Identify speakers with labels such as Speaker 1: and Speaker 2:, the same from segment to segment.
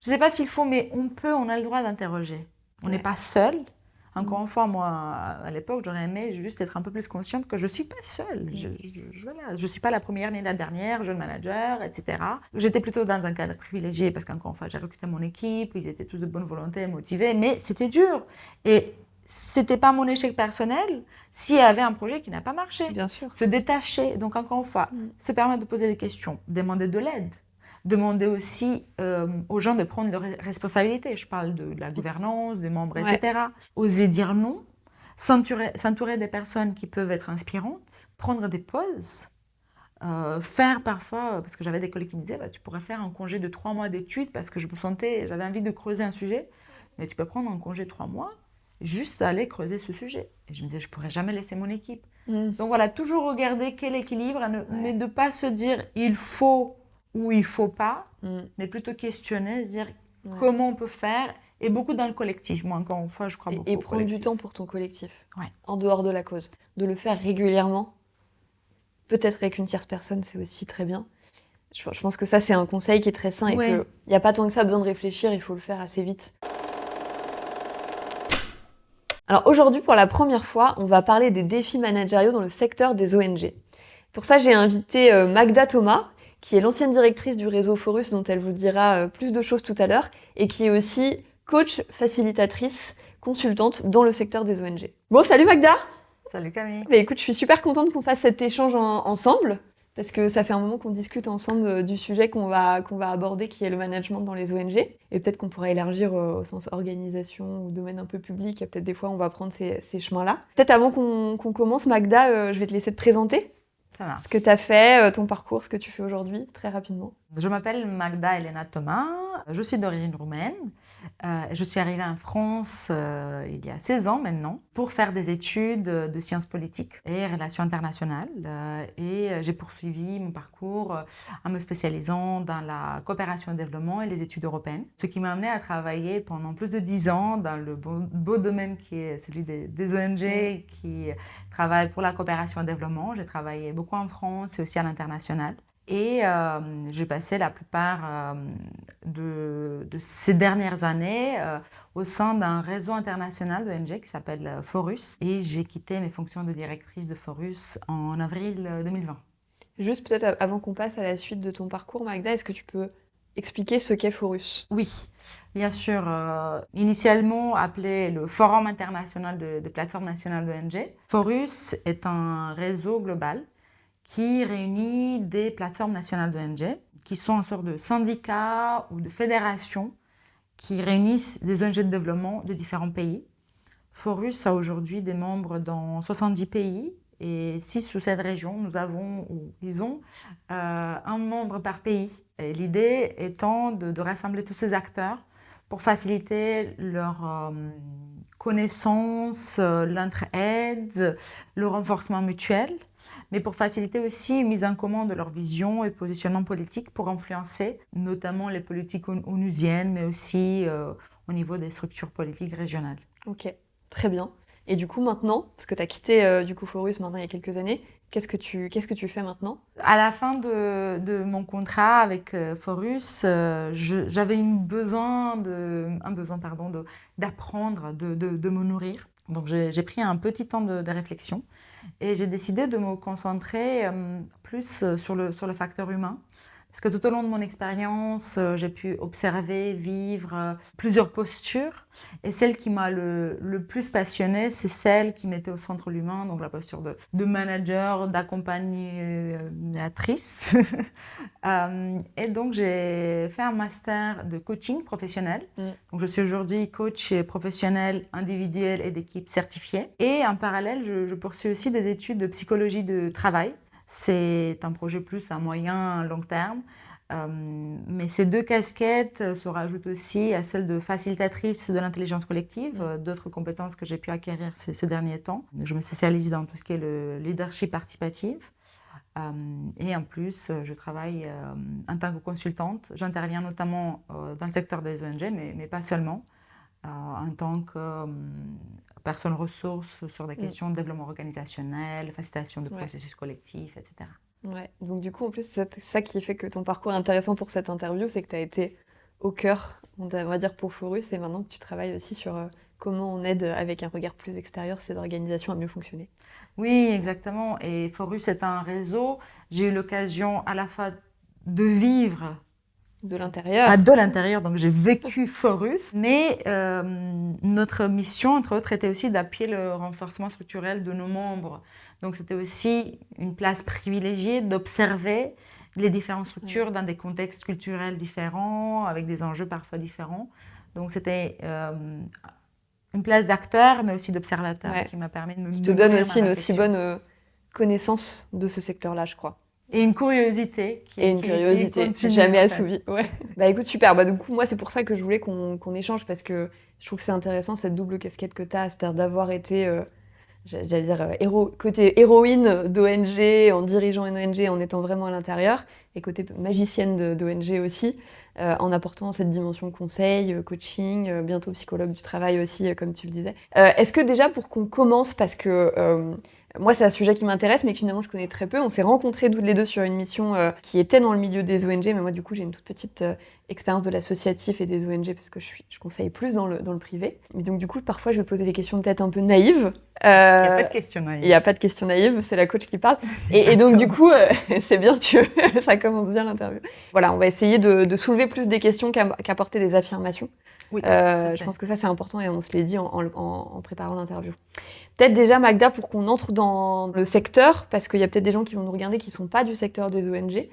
Speaker 1: Je ne sais pas s'il faut, mais on a le droit d'interroger. On n'est pas seul. Encore une fois, moi, à l'époque, j'aurais aimé juste être un peu plus consciente que je ne suis pas seule. Voilà, je ne suis pas la première ni la dernière, jeune manager, etc. J'étais plutôt dans un cadre privilégié parce qu'encore une fois, j'ai recruté mon équipe, ils étaient tous de bonne volonté, motivés, mais c'était dur. Et ce n'était pas mon échec personnel s'il y avait un projet qui n'a pas marché.
Speaker 2: Bien sûr.
Speaker 1: Se détacher, donc encore une fois, se permettre de poser des questions, demander de l'aide. Demander aussi aux gens de prendre leurs responsabilités. Je parle de la gouvernance, des membres, etc. Oser dire non, s'entourer des personnes qui peuvent être inspirantes, prendre des pauses, faire parfois, parce que j'avais des collègues qui me disaient, tu pourrais faire un congé de 3 mois d'études parce que j'avais envie de creuser un sujet, mais tu peux prendre un congé de 3 mois, juste aller creuser ce sujet. Et je me disais, je ne pourrais jamais laisser mon équipe. Donc voilà, toujours regarder quel équilibre, mais de ne pas se dire, il faut ou il ne faut pas, mais plutôt questionner, se dire comment on peut faire, et beaucoup dans le collectif. Moi, encore une fois, je crois beaucoup
Speaker 2: et
Speaker 1: au
Speaker 2: prendre du
Speaker 1: collectif.
Speaker 2: temps pour ton collectif, en dehors de la cause. De le faire régulièrement, peut-être avec une tierce personne, c'est aussi très bien. Je pense que ça, c'est un conseil qui est très sain et qu'il n'y a pas tant que ça besoin de réfléchir, il faut le faire assez vite. Alors aujourd'hui, pour la première fois, on va parler des défis managériaux dans le secteur des ONG. Pour ça, j'ai invité Magda Thomas, qui est l'ancienne directrice du réseau Forus, dont elle vous dira plus de choses tout à l'heure, et qui est aussi coach, facilitatrice, consultante dans le secteur des ONG. Bon, salut Magda!
Speaker 1: Salut Camille!
Speaker 2: Bah, écoute, je suis super contente qu'on fasse cet échange ensemble, parce que ça fait un moment qu'on discute ensemble du sujet qu'on va aborder, qui est le management dans les ONG. Et peut-être qu'on pourra élargir au sens organisation ou domaine un peu public, et peut-être des fois on va prendre ces chemins-là. Peut-être avant qu'on commence, Magda, je vais te laisser te présenter. Ce que tu as fait, ton parcours, ce que tu fais aujourd'hui, très rapidement.
Speaker 1: Je m'appelle Magda Elena Thomas, je suis d'origine roumaine. Je suis arrivée en France il y a 16 ans maintenant pour faire des études de sciences politiques et relations internationales. Et j'ai poursuivi mon parcours en me spécialisant dans la coopération et le développement et les études européennes. Ce qui m'a amenée à travailler pendant plus de 10 ans dans le beau domaine qui est celui des ONG qui travaillent pour la coopération et le développement. J'ai travaillé beaucoup en France et aussi à l'international. Et j'ai passé la plupart de ces dernières années au sein d'un réseau international d'ONG qui s'appelle Forus. Et j'ai quitté mes fonctions de directrice de Forus en avril 2020.
Speaker 2: Juste peut-être avant qu'on passe à la suite de ton parcours, Magda, est-ce que tu peux expliquer ce qu'est Forus?
Speaker 1: Oui, bien sûr. Initialement appelé le Forum international des plateformes nationales d'ONG, Forus est un réseau global qui réunit des plateformes nationales d'ONG, qui sont une sorte de syndicats ou de fédérations qui réunissent des ONG de développement de différents pays. Forus a aujourd'hui des membres dans 70 pays et 6 ou 7 régions. Ils ont un membre par pays. Et l'idée étant de rassembler tous ces acteurs pour faciliter leur connaissance, l'entraide, le renforcement mutuel, mais pour faciliter aussi une mise en commun de leur vision et positionnement politique pour influencer notamment les politiques onusiennes, mais aussi au niveau des structures politiques régionales.
Speaker 2: Ok, très bien. Et du coup maintenant, parce que tu as quitté Forus maintenant il y a quelques années, qu'est-ce que tu fais maintenant?
Speaker 1: À la fin de mon contrat avec Forus, j'avais un besoin d'apprendre, de me nourrir. Donc j'ai pris un petit temps de réflexion et j'ai décidé de me concentrer plus sur le facteur humain. Parce que tout au long de mon expérience, j'ai pu observer, vivre plusieurs postures. Et celle qui m'a le plus passionnée, c'est celle qui mettait au centre l'humain, donc la posture de manager, d'accompagnatrice. Et donc, j'ai fait un master de coaching professionnel. Donc, je suis aujourd'hui coach professionnel, individuel et d'équipe certifiée. Et en parallèle, je poursuis aussi des études de psychologie de travail. C'est un projet plus à moyen, long terme. Mais ces 2 casquettes se rajoutent aussi à celle de facilitatrice de l'intelligence collective, d'autres compétences que j'ai pu acquérir ces derniers temps. Je me spécialise dans tout ce qui est le leadership participatif. Et en plus, je travaille en tant que consultante. J'interviens notamment dans le secteur des ONG, mais pas seulement, en tant que personne ressource sur des questions de développement organisationnel, facilitation de processus collectifs, etc.
Speaker 2: Ouais, donc du coup, en plus, c'est ça qui fait que ton parcours est intéressant pour cette interview, c'est que tu as été au cœur, on va dire, pour Forus, et maintenant que tu travailles aussi sur comment on aide avec un regard plus extérieur ces organisations à mieux fonctionner.
Speaker 1: Oui, exactement. Et Forus est un réseau. J'ai eu l'occasion à la fois de vivre
Speaker 2: de l'intérieur.
Speaker 1: De l'intérieur, donc j'ai vécu Forus. Mais notre mission, entre autres, était aussi d'appuyer le renforcement structurel de nos membres. Donc c'était aussi une place privilégiée d'observer les différentes structures dans des contextes culturels différents, avec des enjeux parfois différents. Donc c'était une place d'acteur, mais aussi d'observateur, qui m'a permis de me
Speaker 2: qui te donne aussi une aussi bonne connaissance de ce secteur-là, je crois.
Speaker 1: Et une curiosité
Speaker 2: qui jamais assouvie. Ouais. Bah écoute, super. Bah du coup, moi, c'est pour ça que je voulais qu'on échange, parce que je trouve que c'est intéressant cette double casquette que tu as, c'est-à-dire d'avoir été, j'allais dire, côté héroïne d'ONG, en dirigeant une ONG, en étant vraiment à l'intérieur, et côté magicienne d'ONG aussi, en apportant cette dimension conseil, coaching, bientôt psychologue du travail aussi, comme tu le disais. Est-ce que déjà, pour qu'on commence, parce que moi, c'est un sujet qui m'intéresse, mais que finalement, je connais très peu. On s'est rencontrés toutes les deux sur une mission qui était dans le milieu des ONG, mais moi, du coup, j'ai une toute petite expérience de l'associatif et des ONG, parce que je conseille plus dans le privé. Mais donc, du coup, parfois, je vais poser des questions peut-être un peu naïves.
Speaker 1: Il n'y a pas de questions naïves.
Speaker 2: Il n'y a pas de questions naïves, c'est la coach qui parle. Et donc, du coup, c'est bien, ça commence bien l'interview. Voilà, on va essayer de soulever plus des questions qu'apporter des affirmations.
Speaker 1: Oui,
Speaker 2: je pense que ça, c'est important, et on se l'est dit en préparant l'interview. Peut-être déjà, Magda, pour qu'on entre dans le secteur, parce qu'il y a peut-être des gens qui vont nous regarder qui ne sont pas du secteur des ONG,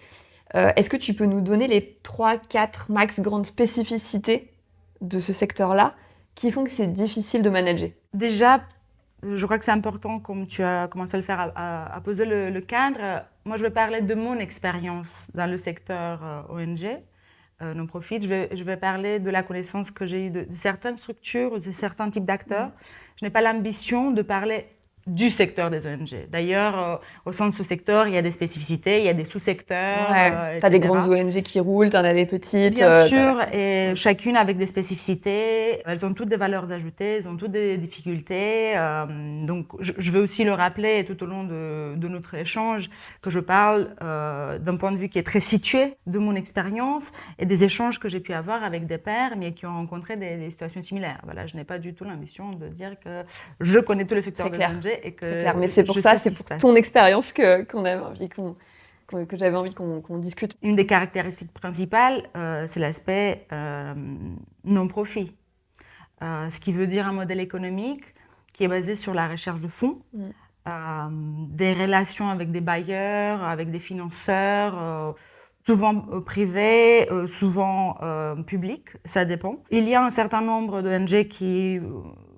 Speaker 2: est-ce que tu peux nous donner les 3-4 max grandes spécificités de ce secteur-là qui font que c'est difficile de manager?
Speaker 1: Déjà, je crois que c'est important, comme tu as commencé à le faire, à poser le cadre. Moi, je vais parler de mon expérience dans le secteur ONG. Non-profit, je vais parler de la connaissance que j'ai eue de certaines structures, de certains types d'acteurs. Je n'ai pas l'ambition de parler du secteur des ONG. D'ailleurs, au sein de ce secteur, il y a des spécificités, il y a des sous-secteurs.
Speaker 2: Tu as des grandes ONG qui roulent, tu en as des petites.
Speaker 1: Bien sûr, et chacune avec des spécificités. Elles ont toutes des valeurs ajoutées, elles ont toutes des difficultés. Donc, je veux aussi le rappeler tout au long de notre échange que je parle d'un point de vue qui est très situé de mon expérience et des échanges que j'ai pu avoir avec des pairs, mais qui ont rencontré des situations similaires. Voilà, je n'ai pas du tout l'ambition de dire que je connais tout le secteur des ONG. Et que
Speaker 2: très clair, mais c'est pour ça, c'est pour ton expérience que j'avais envie qu'on discute.
Speaker 1: Une des caractéristiques principales, c'est l'aspect non-profit. Ce qui veut dire un modèle économique qui est basé sur la recherche de fonds, des relations avec des bailleurs, avec des financeurs, souvent privés, souvent publics, ça dépend. Il y a un certain nombre d'ONG qui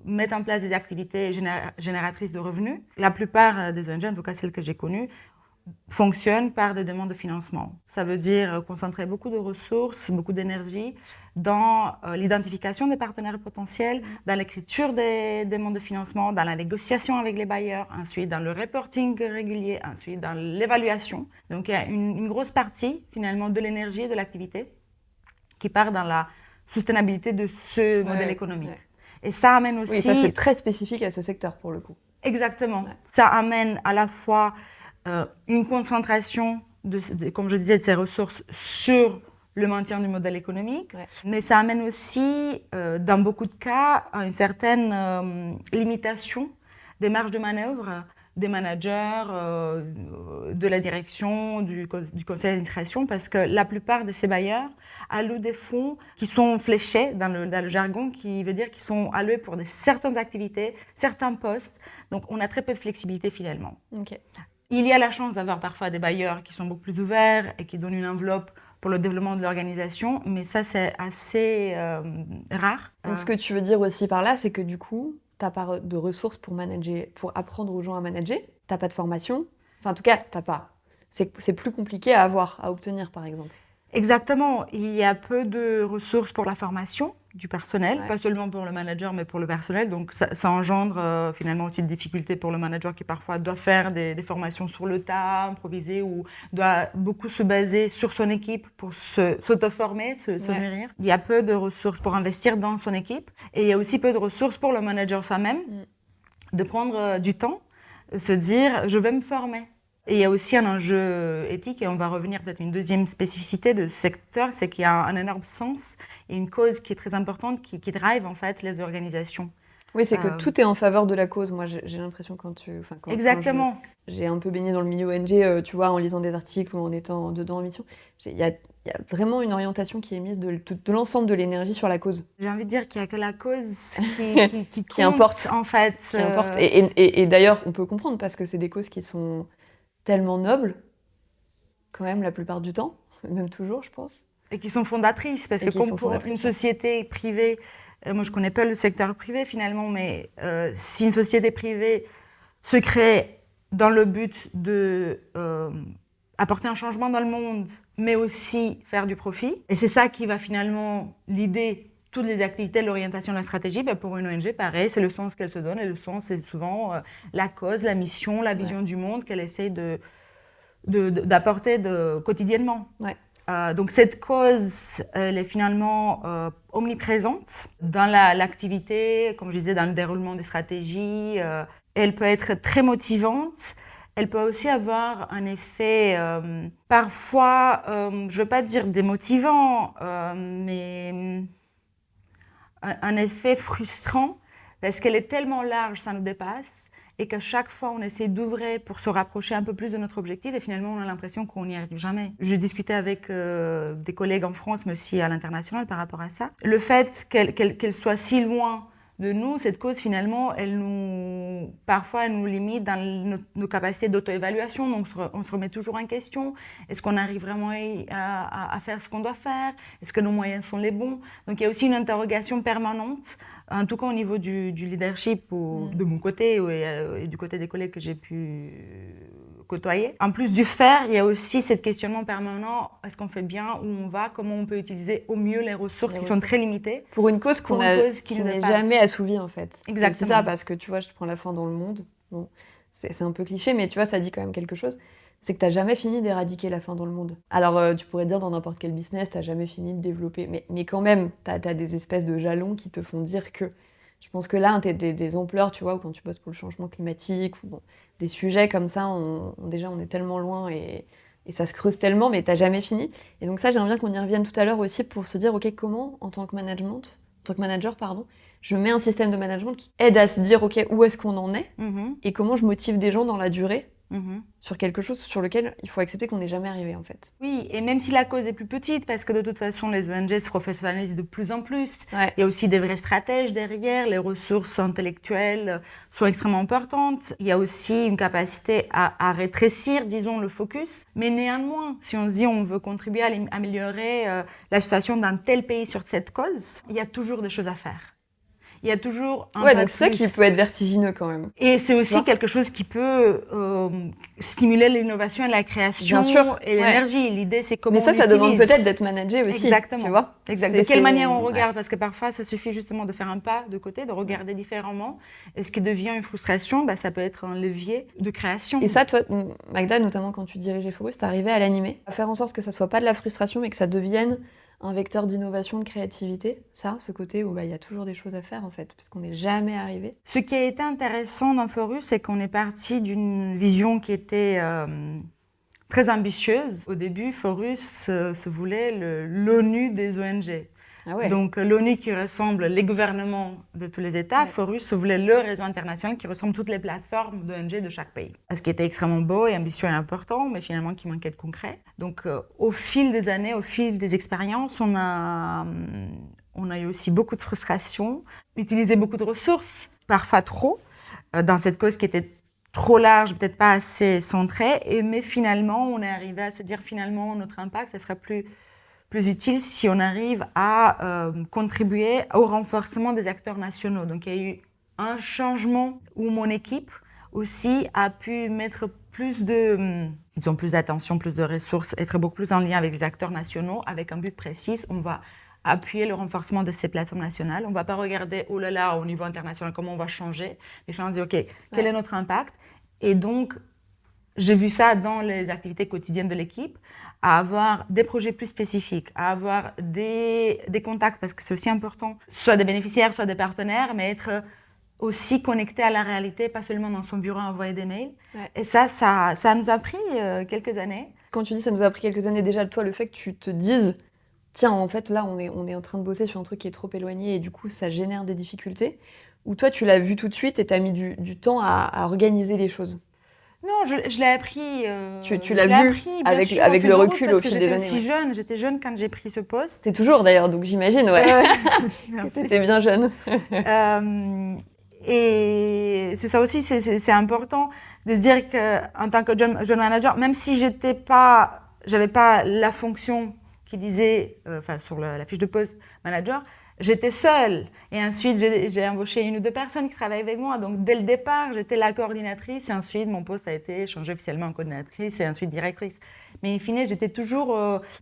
Speaker 1: mettent en place des activités génératrices de revenus. La plupart des ONG, en tout cas celles que j'ai connues, fonctionnent par des demandes de financement. Ça veut dire concentrer beaucoup de ressources, beaucoup d'énergie dans l'identification des partenaires potentiels, dans l'écriture des demandes de financement, dans la négociation avec les bailleurs, ensuite dans le reporting régulier, ensuite dans l'évaluation. Donc il y a une grosse partie finalement de l'énergie et de l'activité qui part dans la soutenabilité de ce modèle économique. Ouais. Et ça amène aussi...
Speaker 2: Oui, ça c'est très spécifique à ce secteur pour le coup.
Speaker 1: Exactement. Ouais. Ça amène à la fois une concentration, comme je disais, de ces ressources sur le maintien du modèle économique, mais ça amène aussi, dans beaucoup de cas, à une certaine limitation des marges de manœuvre des managers, de la direction, du conseil d'administration, parce que la plupart de ces bailleurs allouent des fonds qui sont fléchés dans le jargon, qui veut dire qu'ils sont alloués pour certaines activités, certains postes. Donc, on a très peu de flexibilité finalement.
Speaker 2: Okay.
Speaker 1: Il y a la chance d'avoir parfois des bailleurs qui sont beaucoup plus ouverts et qui donnent une enveloppe pour le développement de l'organisation, mais ça, c'est assez rare.
Speaker 2: Donc, ce que tu veux dire aussi par là, c'est que du coup, t'as pas de ressources pour manager, pour apprendre aux gens à manager, t'as pas de formation, enfin en tout cas, t'as pas. C'est plus compliqué à avoir, à obtenir par exemple.
Speaker 1: Exactement, il y a peu de ressources pour la formation du personnel, pas seulement pour le manager, mais pour le personnel. Donc ça engendre finalement aussi des difficultés pour le manager qui parfois doit faire des formations sur le tas, improviser, ou doit beaucoup se baser sur son équipe pour s'auto-former, se nourrir. Il y a peu de ressources pour investir dans son équipe, et il y a aussi peu de ressources pour le manager soi-même de prendre du temps, se dire je vais me former. Et il y a aussi un enjeu éthique, et on va revenir peut-être à une deuxième spécificité de ce secteur, c'est qu'il y a un énorme sens et une cause qui est très importante, qui drive en fait les organisations.
Speaker 2: Oui, c'est que tout est en faveur de la cause. Moi, j'ai l'impression quand
Speaker 1: Exactement.
Speaker 2: J'ai un peu baigné dans le milieu ONG, tu vois, en lisant des articles ou en étant dedans en mission. Il y a vraiment une orientation qui est mise de l'ensemble de l'énergie sur la cause.
Speaker 1: J'ai envie de dire qu'il n'y a que la cause qui compte,
Speaker 2: qui importe,
Speaker 1: en fait.
Speaker 2: Qui importe. Et d'ailleurs, on peut comprendre parce que c'est des causes qui sont tellement nobles, quand même, la plupart du temps, même toujours, je pense.
Speaker 1: Et qui sont fondatrices, parce que comme pour une société privée, moi je ne connais pas le secteur privé finalement, mais si une société privée se crée dans le but de apporter un changement dans le monde, mais aussi faire du profit, et c'est ça qui va finalement l'idée, toutes les activités, l'orientation, la stratégie, ben pour une ONG, pareil, c'est le sens qu'elle se donne, et le sens c'est souvent la cause, la mission, la vision du monde qu'elle essaye d'apporter quotidiennement.
Speaker 2: Ouais.
Speaker 1: Donc cette cause, elle est finalement omniprésente dans l'activité, comme je disais, dans le déroulement des stratégies. Elle peut être très motivante. Elle peut aussi avoir un effet, parfois, je ne veux pas dire démotivant, mais un effet frustrant, parce qu'elle est tellement large, ça nous dépasse. Et qu'à chaque fois, on essaie d'ouvrir pour se rapprocher un peu plus de notre objectif et finalement, on a l'impression qu'on n'y arrive jamais. Je discutais avec des collègues en France, mais aussi à l'international par rapport à ça. Le fait qu'elle soit si loin de nous, cette cause, finalement, parfois, elle nous limite dans nos capacités d'auto-évaluation. Donc, on se remet toujours en question. Est-ce qu'on arrive vraiment à faire ce qu'on doit faire? Est-ce que nos moyens sont les bons? Donc, il y a aussi une interrogation permanente, en tout cas au niveau du leadership, de mon côté et du côté des collègues que j'ai pu côtoyer. En plus du faire, il y a aussi ce questionnement permanent. Est-ce qu'on fait bien, où on va, comment on peut utiliser au mieux les ressources qui sont très limitées
Speaker 2: pour une cause qui n'est jamais assouvie en fait.
Speaker 1: Exactement.
Speaker 2: C'est ça, parce que tu vois, je te prends la fin dans le monde. Bon, c'est un peu cliché, mais tu vois, ça dit quand même quelque chose. C'est que tu n'as jamais fini d'éradiquer la faim dans le monde. Alors, tu pourrais dire dans n'importe quel business, tu n'as jamais fini de développer. Mais quand même, tu as des espèces de jalons qui te font dire que... Je pense que là, des ampleurs, tu vois, ou quand tu bosses pour le changement climatique, ou bon, des sujets comme ça, déjà, on est tellement loin et ça se creuse tellement, mais tu n'as jamais fini. Et donc ça, j'aimerais bien qu'on y revienne tout à l'heure aussi pour se dire, OK, comment, en tant que manager, je mets un système de management qui aide à se dire, OK, où est-ce qu'on en est et comment je motive des gens dans la durée sur quelque chose sur lequel il faut accepter qu'on n'est jamais arrivé, en fait.
Speaker 1: Oui, et même si la cause est plus petite, parce que de toute façon, les ONG se professionnalisent de plus en plus.
Speaker 2: Ouais.
Speaker 1: Il y a aussi des vrais stratèges derrière, les ressources intellectuelles sont extrêmement importantes. Il y a aussi une capacité à rétrécir, disons, le focus. Mais néanmoins, si on se dit on veut contribuer à améliorer la situation d'un tel pays sur cette cause, il y a toujours des choses à faire. Il y a toujours un
Speaker 2: donc c'est ça qui peut être vertigineux quand même.
Speaker 1: Et c'est aussi quelque chose qui peut stimuler l'innovation et la création.
Speaker 2: Bien sûr.
Speaker 1: Et l'énergie. L'idée, c'est comment
Speaker 2: Mais ça demande peut-être d'être managé aussi.
Speaker 1: Exactement.
Speaker 2: Tu vois.
Speaker 1: De quelle manière on regarde, parce que parfois, ça suffit justement de faire un pas de côté, de regarder différemment. Et ce qui devient une frustration, ça peut être un levier de création.
Speaker 2: Et ça, toi, Magda, notamment quand tu dirigeais Forus, t'arrivais à l'animer, à faire en sorte que ça soit pas de la frustration, mais que ça devienne un vecteur d'innovation, de créativité, ce côté où il y a toujours des choses à faire en fait, parce qu'on n'est jamais arrivé.
Speaker 1: Ce qui a été intéressant dans Forus, c'est qu'on est parti d'une vision qui était très ambitieuse. Au début, Forus se voulait l'ONU des ONG.
Speaker 2: Ah ouais.
Speaker 1: Donc l'ONU qui ressemble les gouvernements de tous les États, Forus se voulait le réseau international qui ressemble toutes les plateformes d'ONG de chaque pays. Ce qui était extrêmement beau et ambitieux et important, mais finalement qui manquait de concret. Donc au fil des années, au fil des expériences, on a eu aussi beaucoup de frustration, utilisé beaucoup de ressources, parfois trop, dans cette cause qui était trop large, peut-être pas assez centrée, mais finalement on est arrivé à se dire finalement notre impact, ça serait plus utile si on arrive à contribuer au renforcement des acteurs nationaux. Donc il y a eu un changement où mon équipe aussi a pu mettre plus d'attention, plus de ressources, être beaucoup plus en lien avec les acteurs nationaux, avec un but précis. On va appuyer le renforcement de ces plateformes nationales. On ne va pas regarder, oh là là, au niveau international, comment on va changer. Mais finalement, on dit, OK, quel est notre impact? Et donc, j'ai vu ça dans les activités quotidiennes de l'équipe, à avoir des projets plus spécifiques, à avoir des contacts, parce que c'est aussi important, soit des bénéficiaires, soit des partenaires, mais être aussi connecté à la réalité, pas seulement dans son bureau à envoyer des mails.
Speaker 2: Ouais.
Speaker 1: Et ça nous a pris quelques années.
Speaker 2: Quand tu dis ça nous a pris quelques années, déjà, toi, le fait que tu te dises, tiens, en fait, là, on est en train de bosser sur un truc qui est trop éloigné et du coup, ça génère des difficultés, ou toi, tu l'as vu tout de suite et tu as mis du temps à organiser les choses?
Speaker 1: Non, je l'ai appris.
Speaker 2: Tu l'as vu avec le recul au fil des années.
Speaker 1: J'étais aussi jeune, j'étais jeune quand j'ai pris ce poste.
Speaker 2: T'es toujours d'ailleurs, donc j'imagine, ouais. Que t'étais bien jeune.
Speaker 1: Et c'est ça aussi, c'est important de se dire qu'en tant que jeune manager, même si j'avais pas la fonction qui disait, sur la fiche de poste manager, j'étais seule. Et ensuite, j'ai embauché 1 ou 2 personnes qui travaillaient avec moi. Donc, dès le départ, j'étais la coordinatrice. Et ensuite, mon poste a été changé officiellement en coordinatrice et ensuite directrice. Mais in fine, j'étais toujours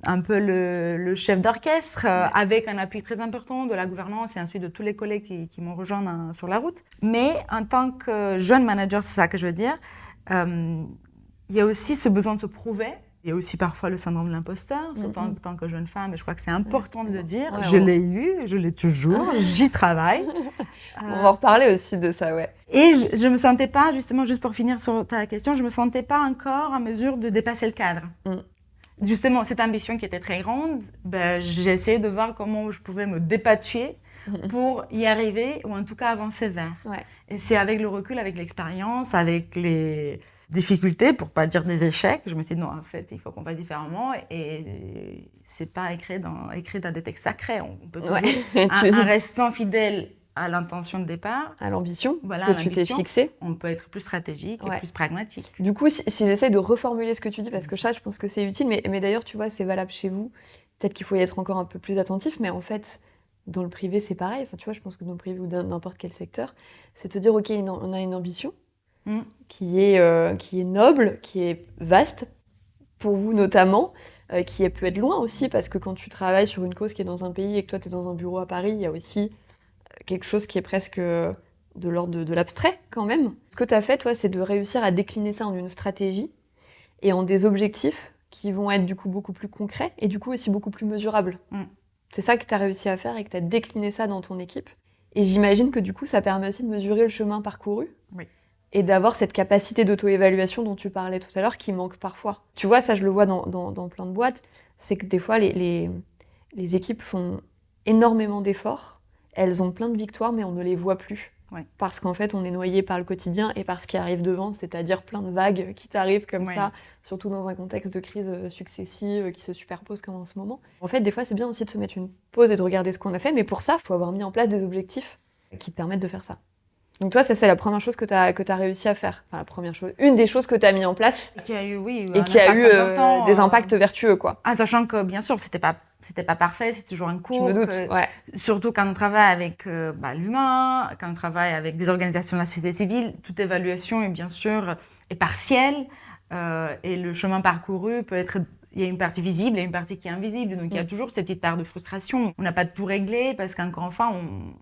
Speaker 1: un peu le chef d'orchestre, avec un appui très important de la gouvernance et ensuite de tous les collègues qui m'ont rejoint sur la route. Mais en tant que jeune manager, c'est ça que je veux dire, il y a aussi ce besoin de se prouver. Il y a aussi parfois le syndrome de l'imposteur, surtout en tant que jeune femme, et je crois que c'est important de le dire. Ouais, je l'ai eu, je l'ai toujours, j'y travaille.
Speaker 2: On va en reparler aussi de ça, ouais.
Speaker 1: Et je me sentais pas, justement, juste pour finir sur ta question, je me sentais pas encore en mesure de dépasser le cadre. Justement, cette ambition qui était très grande, j'ai essayé de voir comment je pouvais me dépatouiller pour y arriver, ou en tout cas avancer vers. Ouais. Et c'est avec le recul, avec l'expérience, avec les difficultés, pour pas dire des échecs, je me suis dit non, en fait, il faut qu'on fasse différemment, et c'est pas écrit dans des textes sacrés. On peut toujours, en restant fidèle à l'intention de départ,
Speaker 2: à l'ambition que tu t'es fixée,
Speaker 1: on peut être plus stratégique et plus pragmatique.
Speaker 2: Du coup, si j'essaie de reformuler ce que tu dis, parce que ça, je pense que c'est utile, mais d'ailleurs, tu vois, c'est valable chez vous. Peut-être qu'il faut y être encore un peu plus attentif, mais en fait, dans le privé, c'est pareil. Enfin, tu vois, je pense que dans le privé ou dans n'importe quel secteur, c'est te dire, ok, on a une ambition qui est noble, qui est vaste, pour vous notamment, qui peut être loin aussi, parce que quand tu travailles sur une cause qui est dans un pays et que toi, tu es dans un bureau à Paris, il y a aussi quelque chose qui est presque de l'ordre de l'abstrait, quand même. Ce que tu as fait, toi, c'est de réussir à décliner ça en une stratégie et en des objectifs qui vont être du coup beaucoup plus concrets et du coup aussi beaucoup plus mesurables. C'est ça que tu as réussi à faire et que tu as décliné ça dans ton équipe. Et j'imagine que du coup, ça permet aussi de mesurer le chemin parcouru. Oui. Et d'avoir cette capacité d'auto-évaluation dont tu parlais tout à l'heure qui manque parfois. Tu vois, ça je le vois dans plein de boîtes, c'est que des fois les équipes font énormément d'efforts, elles ont plein de victoires mais on ne les voit plus. Ouais. Parce qu'en fait on est noyé par le quotidien et par ce qui arrive devant, c'est-à-dire plein de vagues qui t'arrivent comme ça, surtout dans un contexte de crise successive qui se superpose comme en ce moment. En fait des fois c'est bien aussi de se mettre une pause et de regarder ce qu'on a fait, mais pour ça il faut avoir mis en place des objectifs qui te permettent de faire ça. Donc toi, ça c'est la première chose que t'as réussi à faire. Enfin la première chose, une des choses que t'as mis en place
Speaker 1: et qui a eu,
Speaker 2: des impacts vertueux quoi.
Speaker 1: Sachant que bien sûr c'était pas parfait, c'est toujours un cours.
Speaker 2: Je me doute.
Speaker 1: Surtout quand on travaille avec l'humain, quand on travaille avec des organisations de la société civile, toute évaluation est bien sûr partielle et le chemin parcouru peut être. Il y a une partie visible et une partie qui est invisible. Donc, il y a toujours cette petite part de frustration. On n'a pas tout réglé parce qu'encore une fois,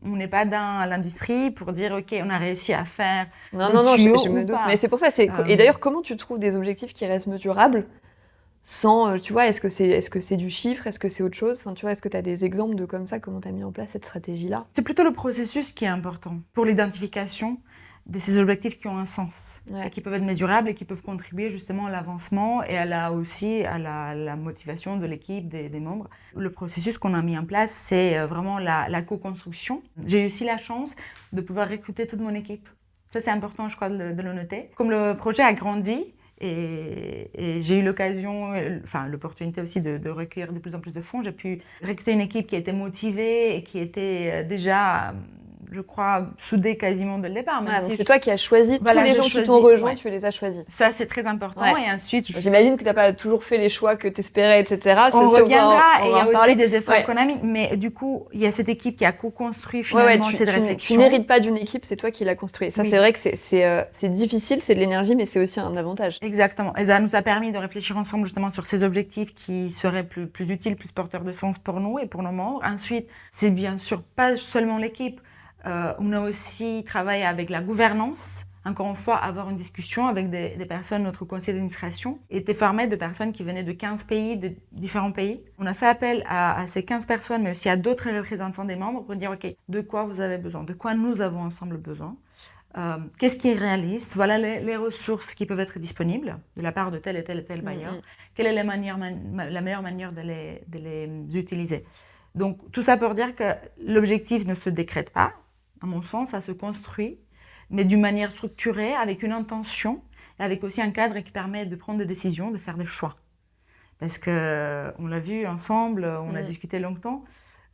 Speaker 1: on n'est pas dans l'industrie pour dire, OK, on a réussi à faire
Speaker 2: Non, je me doute. Mais c'est pour ça. Et d'ailleurs, comment tu trouves des objectifs qui restent mesurables sans, tu vois, est-ce que c'est du chiffre? Est-ce que c'est autre chose? Enfin, tu vois, est-ce que tu as des exemples de comme ça, comment tu as mis en place cette stratégie-là?
Speaker 1: C'est plutôt le processus qui est important pour l'identification de ces objectifs qui ont un sens, et qui peuvent être mesurables et qui peuvent contribuer justement à l'avancement et à la motivation de l'équipe, des membres. Le processus qu'on a mis en place, c'est vraiment la co-construction. J'ai eu aussi la chance de pouvoir recruter toute mon équipe. Ça, c'est important, je crois, de le noter. Comme le projet a grandi, et j'ai eu l'opportunité aussi de recueillir de plus en plus de fonds, j'ai pu recruter une équipe qui était motivée et qui était déjà... je crois, soudé quasiment dès le départ.
Speaker 2: Donc c'est toi qui as choisi, tous les gens qui t'ont rejoint, tu les as choisis.
Speaker 1: Ça, c'est très important. Et ensuite...
Speaker 2: J'imagine que tu n'as pas toujours fait les choix que tu espérais, etc.
Speaker 1: On reviendra, et il y a aussi des efforts économiques. Mais du coup, il y a cette équipe qui a co-construit finalement cette réflexion.
Speaker 2: Tu n'hérites pas d'une équipe, c'est toi qui l'as construit. Ça, c'est vrai que c'est difficile, c'est de l'énergie, mais c'est aussi un avantage.
Speaker 1: Exactement. Et ça nous a permis de réfléchir ensemble justement sur ces objectifs qui seraient plus utiles, plus porteurs de sens pour nous et pour nos membres. Ensuite, c'est bien sûr pas seulement l'équipe. On a aussi travaillé avec la gouvernance, encore une fois, avoir une discussion avec des personnes, notre conseil d'administration était formé de personnes qui venaient de 15 pays, de différents pays. On a fait appel à ces 15 personnes, mais aussi à d'autres représentants des membres pour dire, OK, de quoi vous avez besoin, de quoi nous avons ensemble besoin, qu'est-ce qui est réaliste, voilà les ressources qui peuvent être disponibles de la part de tel et tel et tel bailleur, quelle est la meilleure manière de les utiliser. Donc, tout ça pour dire que l'objectif ne se décrète pas, à mon sens, ça se construit, mais d'une manière structurée, avec une intention, et avec aussi un cadre qui permet de prendre des décisions, de faire des choix. Parce qu'on l'a vu ensemble, on a discuté longtemps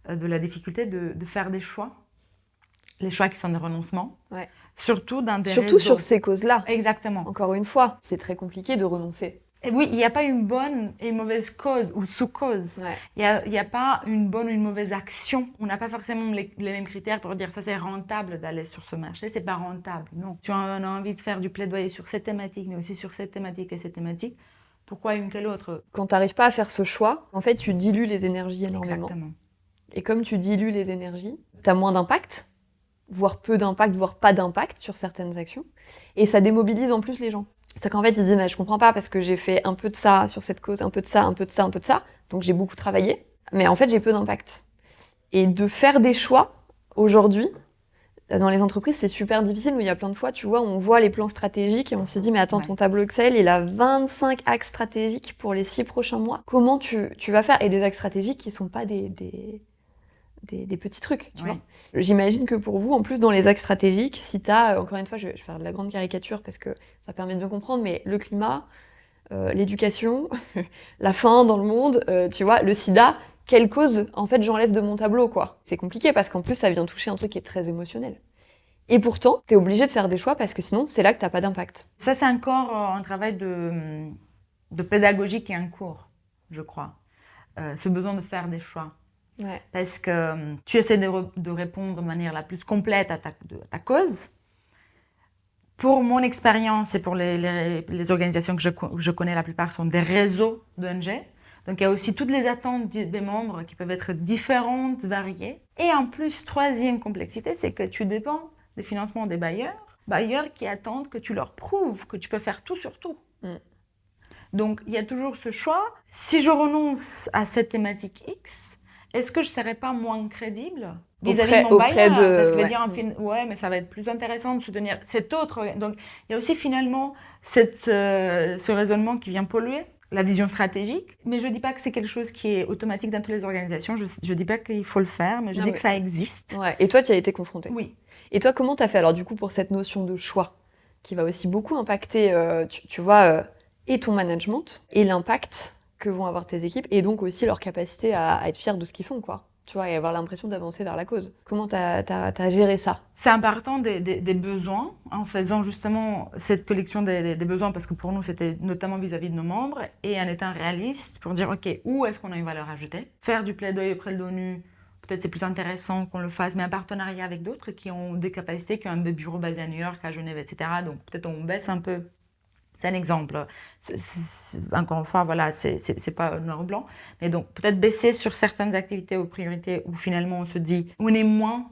Speaker 1: de la difficulté de faire des choix, les choix qui sont des renoncements, surtout dans des
Speaker 2: Surtout sur ces causes-là.
Speaker 1: Exactement.
Speaker 2: Encore une fois, c'est très compliqué de renoncer.
Speaker 1: Et oui, il n'y a pas une bonne et une mauvaise cause ou sous-cause. Il n'y a pas une bonne ou une mauvaise action. On n'a pas forcément les mêmes critères pour dire ça c'est rentable d'aller sur ce marché, c'est pas rentable. Non. Tu as envie de faire du plaidoyer sur cette thématique, mais aussi sur cette thématique et cette thématique. Pourquoi une que l'autre?
Speaker 2: Quand tu n'arrives pas à faire ce choix, en fait, tu dilues les énergies énormément.
Speaker 1: Exactement.
Speaker 2: Et comme tu dilues les énergies, tu as moins d'impact, voire peu d'impact, voire pas d'impact sur certaines actions. Et ça démobilise en plus les gens. C'est qu'en fait, ils se disent, mais je comprends pas parce que j'ai fait un peu de ça sur cette cause, un peu de ça, un peu de ça, un peu de ça. Donc j'ai beaucoup travaillé. Mais en fait, j'ai peu d'impact. Et de faire des choix, aujourd'hui, dans les entreprises, c'est super difficile. Où il y a plein de fois, tu vois, on voit les plans stratégiques et on se dit, mais attends, ton tableau Excel, il a 25 axes stratégiques pour les 6 prochains mois. Comment tu vas faire? Et des axes stratégiques qui sont pas des petits trucs, tu vois. J'imagine que pour vous, en plus, dans les axes stratégiques, si t'as, encore une fois, je vais faire de la grande caricature parce que ça permet de bien comprendre, mais le climat, l'éducation, la faim dans le monde, tu vois, le sida, quelle cause, en fait, j'enlève de mon tableau, quoi. C'est compliqué parce qu'en plus, ça vient toucher un truc qui est très émotionnel. Et pourtant, t'es obligé de faire des choix parce que sinon, c'est là que t'as pas d'impact.
Speaker 1: Ça, c'est encore un travail de pédagogie qui est en cours, je crois. Ce besoin de faire des choix. Parce que tu essaies de répondre de manière la plus complète à ta cause. Pour mon expérience et pour les organisations que je connais, la plupart sont des réseaux d'ONG. Donc il y a aussi toutes les attentes des membres qui peuvent être différentes, variées. Et en plus, troisième complexité, c'est que tu dépends des financements des bailleurs qui attendent que tu leur prouves que tu peux faire tout sur tout. Donc il y a toujours ce choix. Si je renonce à cette thématique X, est-ce que je ne serais pas moins crédible vis-à-vis de mon bailleur? Parce qu'il va dire, mais ça va être plus intéressant de soutenir cet autre. Donc, il y a aussi finalement ce raisonnement qui vient polluer la vision stratégique. Mais je ne dis pas que c'est quelque chose qui est automatique dans toutes les organisations. Je ne dis pas qu'il faut le faire, mais je dis que ça existe.
Speaker 2: Et toi, tu y as été confrontée.
Speaker 1: Oui.
Speaker 2: Et toi, comment tu as fait alors du coup pour cette notion de choix qui va aussi beaucoup impacter, tu vois, et ton management et l'impact que vont avoir tes équipes, et donc aussi leur capacité à être fiers de ce qu'ils font, quoi. Tu vois, et avoir l'impression d'avancer vers la cause. Comment t'as géré ça?
Speaker 1: C'est important des besoins, en faisant justement cette collection des besoins, parce que pour nous, c'était notamment vis-à-vis de nos membres, et en étant réaliste pour dire, OK, où est-ce qu'on a une valeur ajoutée? Faire du plaidoyer auprès de l'ONU, peut-être c'est plus intéressant qu'on le fasse, mais en partenariat avec d'autres qui ont des capacités, qui ont des bureaux basés à New York, à Genève, etc. Donc peut-être on baisse un peu. C'est un exemple. Encore une fois, voilà, c'est pas noir ou blanc. Mais donc, peut-être baisser sur certaines activités ou priorités où finalement on se dit on est moins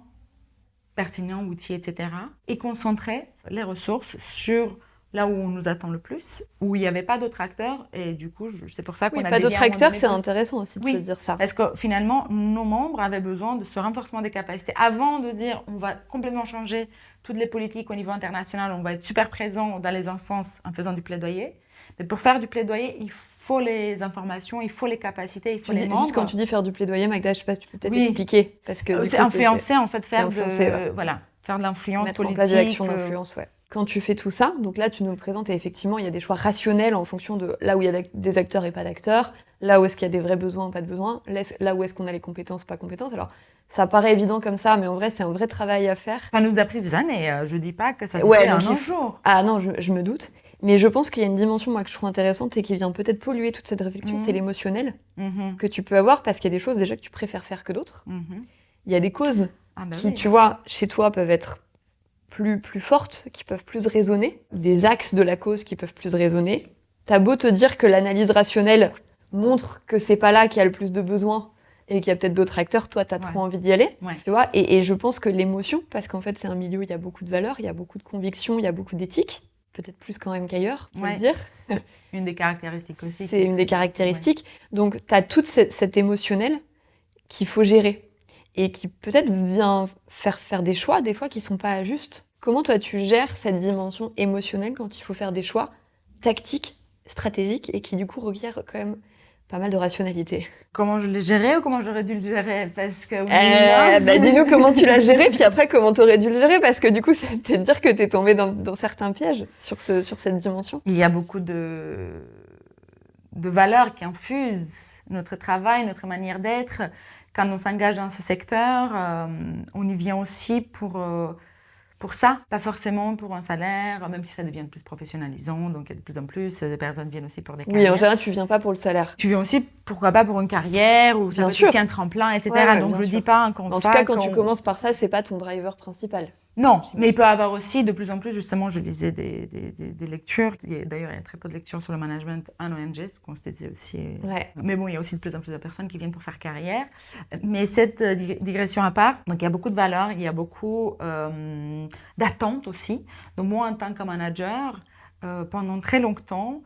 Speaker 1: pertinent, outillé, etc. Et concentrer les ressources sur là où on nous attend le plus, où il n'y avait pas d'autres acteurs. Et du coup, c'est pour ça qu'on a
Speaker 2: pas d'autres acteurs, c'est intéressant aussi de se dire ça.
Speaker 1: Parce que finalement, nos membres avaient besoin de ce renforcement des capacités. Avant de dire on va complètement changer toutes les politiques au niveau international, on va être super présent dans les instances en faisant du plaidoyer. Mais pour faire du plaidoyer, il faut les informations, il faut les capacités, il faut les membres.
Speaker 2: Juste quand tu dis faire du plaidoyer, Magda, je sais pas si tu peux peut-être expliquer. Parce que
Speaker 1: c'est influencer, en fait, faire de l'influence politique.
Speaker 2: Mettre en place des actions d'influence, Quand tu fais tout ça, donc là, tu nous le présentes et effectivement, il y a des choix rationnels en fonction de là où il y a des acteurs et pas d'acteurs, là où est-ce qu'il y a des vrais besoins, pas de besoins, là où est-ce qu'on a les compétences, pas compétences. Alors, ça paraît évident comme ça, mais en vrai, c'est un vrai travail à faire.
Speaker 1: Ça nous a pris des années, je dis pas que ça se fait en un jour.
Speaker 2: Ah non, je me doute. Mais je pense qu'il y a une dimension, moi, que je trouve intéressante et qui vient peut-être polluer toute cette réflexion, c'est l'émotionnel que tu peux avoir parce qu'il y a des choses déjà que tu préfères faire que d'autres. Il y a des causes qui, tu vois, chez toi peuvent être plus fortes, qui peuvent plus résonner, des axes de la cause qui peuvent plus résonner. T'as beau te dire que l'analyse rationnelle montre que c'est pas là qu'il y a le plus de besoins, et qu'il y a peut-être d'autres acteurs, toi, tu as trop envie d'y aller.
Speaker 1: Ouais.
Speaker 2: Tu vois, et je pense que l'émotion, parce qu'en fait, c'est un milieu où il y a beaucoup de valeurs, il y a beaucoup de convictions, il y a beaucoup d'éthique, peut-être plus quand même qu'ailleurs, faut le dire.
Speaker 1: C'est une des caractéristiques aussi.
Speaker 2: C'est une des caractéristiques. Donc, tu as toute cet émotionnel qu'il faut gérer et qui peut-être vient faire des choix, des fois, qui sont pas justes. Comment toi, tu gères cette dimension émotionnelle quand il faut faire des choix tactiques, stratégiques et qui, du coup, requièrent quand même pas mal de rationalité?
Speaker 1: Comment je l'ai géré ou comment j'aurais dû le gérer? Parce que
Speaker 2: dis-nous comment tu l'as géré, puis après comment tu aurais dû le gérer, parce que du coup, ça veut peut-être dire que tu es tombé dans certains pièges sur cette dimension.
Speaker 1: Il y a beaucoup de valeurs qui infusent notre travail, notre manière d'être. Quand on s'engage dans ce secteur, on y vient aussi pour ça, pas forcément pour un salaire, même si ça devient plus professionnalisant, donc de plus en plus, des personnes viennent aussi pour des carrières.
Speaker 2: Oui, en général, tu viens pas pour le salaire.
Speaker 1: Tu viens aussi, pourquoi pas, pour une carrière, ou ça peut être aussi un tremplin, etc.
Speaker 2: Ouais,
Speaker 1: donc je dis pas qu'on
Speaker 2: en tout cas, quand tu commences par ça, c'est pas ton driver principal.
Speaker 1: Non, mais il peut y avoir aussi de plus en plus, justement, je lisais des lectures. D'ailleurs, il y a très peu de lectures sur le management en ONG, ce qu'on se disait aussi.
Speaker 2: Ouais.
Speaker 1: Mais bon, il y a aussi de plus en plus de personnes qui viennent pour faire carrière. Mais cette digression à part, donc il y a beaucoup de valeurs, il y a beaucoup d'attentes aussi. Donc moi, en tant que manager, pendant très longtemps,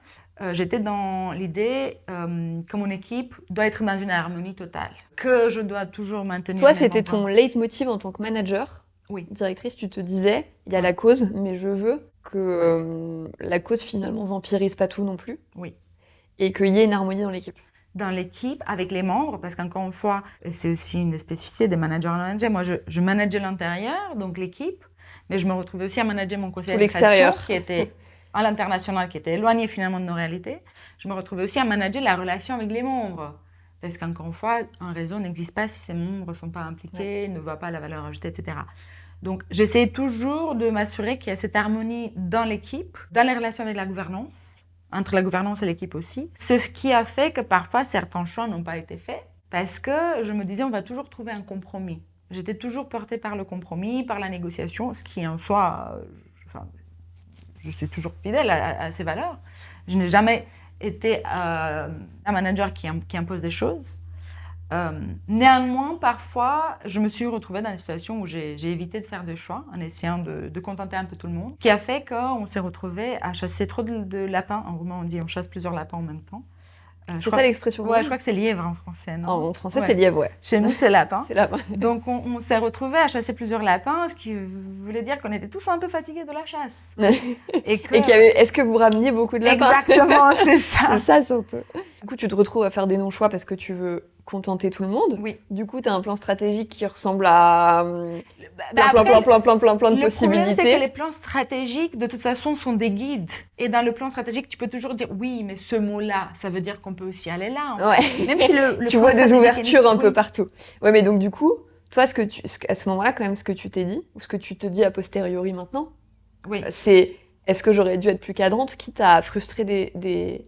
Speaker 1: j'étais dans l'idée que mon équipe doit être dans une harmonie totale, que je dois toujours maintenir.
Speaker 2: Toi, c'était ton leitmotiv en tant que manager?
Speaker 1: Oui.
Speaker 2: Directrice, tu te disais, il y a la cause, mais je veux que la cause finalement vampirise pas tout non plus.
Speaker 1: Oui.
Speaker 2: Et qu'il y ait une harmonie dans l'équipe.
Speaker 1: Dans l'équipe, avec les membres, parce qu'encore une fois, c'est aussi une des spécificités des managers en ONG. Moi, je manageais l'intérieur, donc l'équipe, mais je me retrouvais aussi à manager mon conseil d'administration qui était à l'international, qui était éloigné finalement de nos réalités. Je me retrouvais aussi à manager la relation avec les membres. Parce qu'encore une fois, un réseau n'existe pas si ses membres ne sont pas impliqués, ne voient pas la valeur ajoutée, etc. Donc, j'essayais toujours de m'assurer qu'il y a cette harmonie dans l'équipe, dans les relations avec la gouvernance, entre la gouvernance et l'équipe aussi. Ce qui a fait que parfois, certains choix n'ont pas été faits parce que je me disais, on va toujours trouver un compromis. J'étais toujours portée par le compromis, par la négociation, ce qui en soi, je suis toujours fidèle à ces valeurs. Je n'ai jamais été un manager qui impose des choses. Néanmoins, parfois, je me suis retrouvée dans une situation où j'ai évité de faire des choix en essayant de contenter un peu tout le monde, ce qui a fait qu'on s'est retrouvés à chasser trop de lapins. En roumain, on dit on chasse plusieurs lapins en même temps.
Speaker 2: C'est ça l'expression?
Speaker 1: Ouais, je crois que c'est lièvre en français, non?
Speaker 2: En français, c'est lièvre, ouais.
Speaker 1: Chez nous, c'est lapin.
Speaker 2: C'est lapin.
Speaker 1: Donc, on s'est retrouvés à chasser plusieurs lapins, ce qui voulait dire qu'on était tous un peu fatigués de la chasse.
Speaker 2: Et est-ce que vous rameniez beaucoup de lapins?
Speaker 1: Exactement, c'est ça.
Speaker 2: C'est ça, surtout. Du coup, tu te retrouves à faire des non-choix parce que tu veux contenter tout le monde.
Speaker 1: Oui.
Speaker 2: Du coup, tu as un plan stratégique qui ressemble à plein de possibilités.
Speaker 1: Le problème, c'est que les plans stratégiques, de toute façon, sont des guides. Et dans le plan stratégique, tu peux toujours dire oui, mais ce mot-là, ça veut dire qu'on peut aussi aller là.
Speaker 2: Ouais.
Speaker 1: Même si le
Speaker 2: tu vois des ouvertures un peu partout. Ouais, mais donc du coup, toi, à ce moment-là, quand même, ce que tu t'es dit, ou ce que tu te dis a posteriori maintenant, c'est est-ce que j'aurais dû être plus cadrante, quitte à frustrer des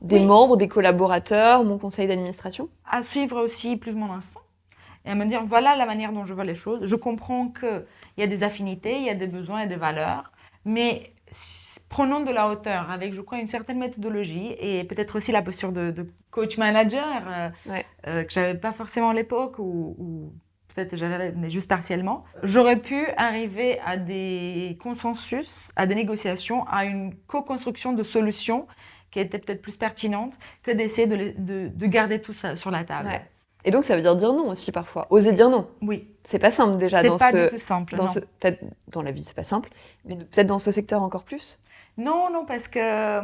Speaker 2: membres, des collaborateurs, mon conseil d'administration?
Speaker 1: À suivre aussi plus mon instinct et à me dire voilà la manière dont je vois les choses. Je comprends qu'il y a des affinités, il y a des besoins et des valeurs, mais prenons de la hauteur avec, je crois, une certaine méthodologie et peut-être aussi la posture de coach-manager que j'avais pas forcément à l'époque ou peut-être j'avais, mais juste partiellement. J'aurais pu arriver à des consensus, à des négociations, à une co-construction de solutions qui était peut-être plus pertinente que d'essayer de garder tout ça sur la table.
Speaker 2: Ouais. Et donc, ça veut dire non aussi parfois. Oser dire non.
Speaker 1: Oui.
Speaker 2: C'est pas simple déjà.
Speaker 1: C'est pas du tout simple, non.
Speaker 2: Peut-être dans la vie, c'est pas simple, mais peut-être dans ce secteur encore plus.
Speaker 1: Non, parce que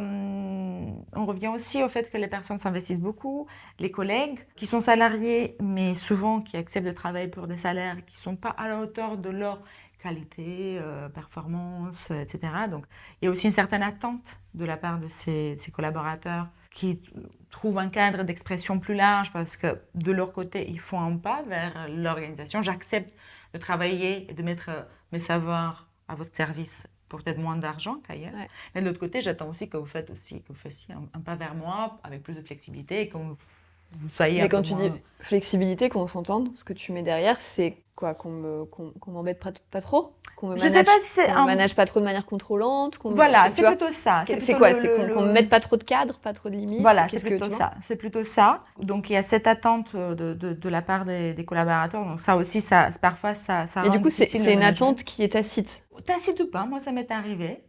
Speaker 1: on revient aussi au fait que les personnes s'investissent beaucoup, les collègues qui sont salariés, mais souvent qui acceptent de travailler pour des salaires qui ne sont pas à la hauteur de leur qualité, performance, etc. Donc, il y a aussi une certaine attente de la part de ces collaborateurs qui trouvent un cadre d'expression plus large parce que de leur côté, ils font un pas vers l'organisation. J'accepte de travailler et de mettre mes savoirs à votre service pour peut-être moins d'argent qu'ailleurs. Ouais. Mais de l'autre côté, j'attends aussi que vous fassiez un pas vers moi avec plus de flexibilité et que vous vous soyez
Speaker 2: Mais
Speaker 1: un
Speaker 2: quand
Speaker 1: peu
Speaker 2: tu
Speaker 1: moins...
Speaker 2: dis flexibilité, qu'on s'entende, ce que tu mets derrière, c'est quoi? Qu'on m'embête pas trop?
Speaker 1: Je sais pas si c'est
Speaker 2: qu'on me manage pas trop de manière contrôlante?
Speaker 1: Voilà,
Speaker 2: tu
Speaker 1: c'est
Speaker 2: vois,
Speaker 1: plutôt ça.
Speaker 2: c'est quoi? C'est qu'on me mette pas trop de cadres, pas trop de limites?
Speaker 1: Voilà,
Speaker 2: Qu'est-ce
Speaker 1: c'est plutôt
Speaker 2: tu vois?
Speaker 1: ça. C'est plutôt ça. Donc, il y a cette attente de la part des collaborateurs. Donc, ça aussi, parfois, ça
Speaker 2: Mais du
Speaker 1: rend
Speaker 2: coup,
Speaker 1: difficile
Speaker 2: c'est
Speaker 1: le
Speaker 2: une
Speaker 1: management.
Speaker 2: attente qui est tacite.
Speaker 1: Tacite ou pas, moi, ça m'est arrivé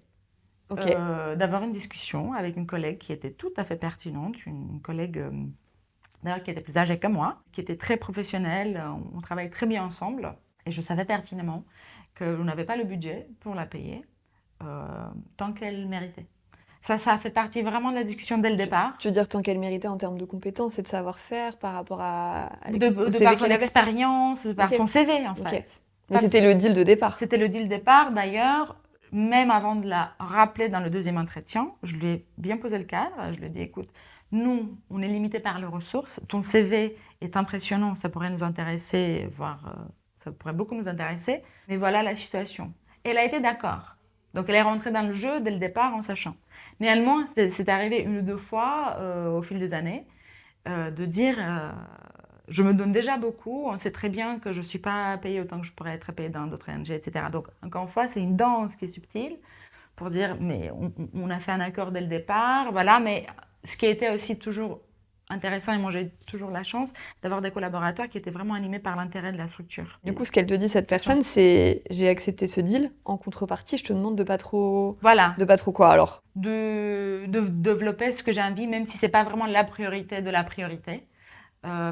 Speaker 2: Ok.
Speaker 1: d'avoir une discussion avec une collègue qui était tout à fait pertinente, une collègue d'ailleurs qui était plus âgée que moi, qui était très professionnelle, on travaillait très bien ensemble et je savais pertinemment qu'on n'avait pas le budget pour la payer tant qu'elle méritait. Ça a fait partie vraiment de la discussion dès le départ.
Speaker 2: Tu veux dire tant qu'elle méritait en termes de compétences et de savoir-faire par rapport au
Speaker 1: De
Speaker 2: CV
Speaker 1: par son
Speaker 2: qu'elle avait?
Speaker 1: expérience, de par
Speaker 2: Ok.
Speaker 1: son CV en
Speaker 2: Ok.
Speaker 1: fait.
Speaker 2: Mais c'était le deal de départ.
Speaker 1: C'était le deal départ d'ailleurs. Même avant de la rappeler dans le deuxième entretien, je lui ai bien posé le cadre. Je lui ai dit, écoute, nous, on est limité par les ressources. Ton CV est impressionnant, ça pourrait nous intéresser, voire ça pourrait beaucoup nous intéresser. Mais voilà la situation. Et elle a été d'accord. Donc elle est rentrée dans le jeu dès le départ en sachant. Néanmoins, c'est arrivé une ou deux fois au fil des années de dire je me donne déjà beaucoup, on sait très bien que je ne suis pas payée autant que je pourrais être payée dans d'autres ONG, etc. Donc, encore une fois, c'est une danse qui est subtile pour dire, mais on a fait un accord dès le départ, voilà, mais ce qui était aussi toujours intéressant, et moi j'ai toujours la chance d'avoir des collaborateurs qui étaient vraiment animés par l'intérêt de la structure.
Speaker 2: Du coup, ce qu'elle te dit, cette personne, c'est j'ai accepté ce deal, en contrepartie, je te demande de pas trop...
Speaker 1: Voilà.
Speaker 2: De pas trop quoi, alors?
Speaker 1: De développer ce que j'ai envie, même si ce n'est pas vraiment la priorité de la priorité.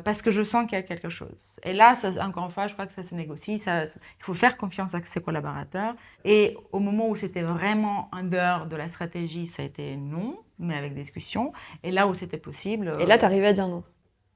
Speaker 1: Parce que je sens qu'il y a quelque chose. Et là, encore une fois, je crois que ça se négocie. Il faut faire confiance à ses collaborateurs. Et au moment où c'était vraiment en dehors de la stratégie, ça a été non, mais avec discussion. Et là où c'était possible...
Speaker 2: Et là, tu arrivais à dire non?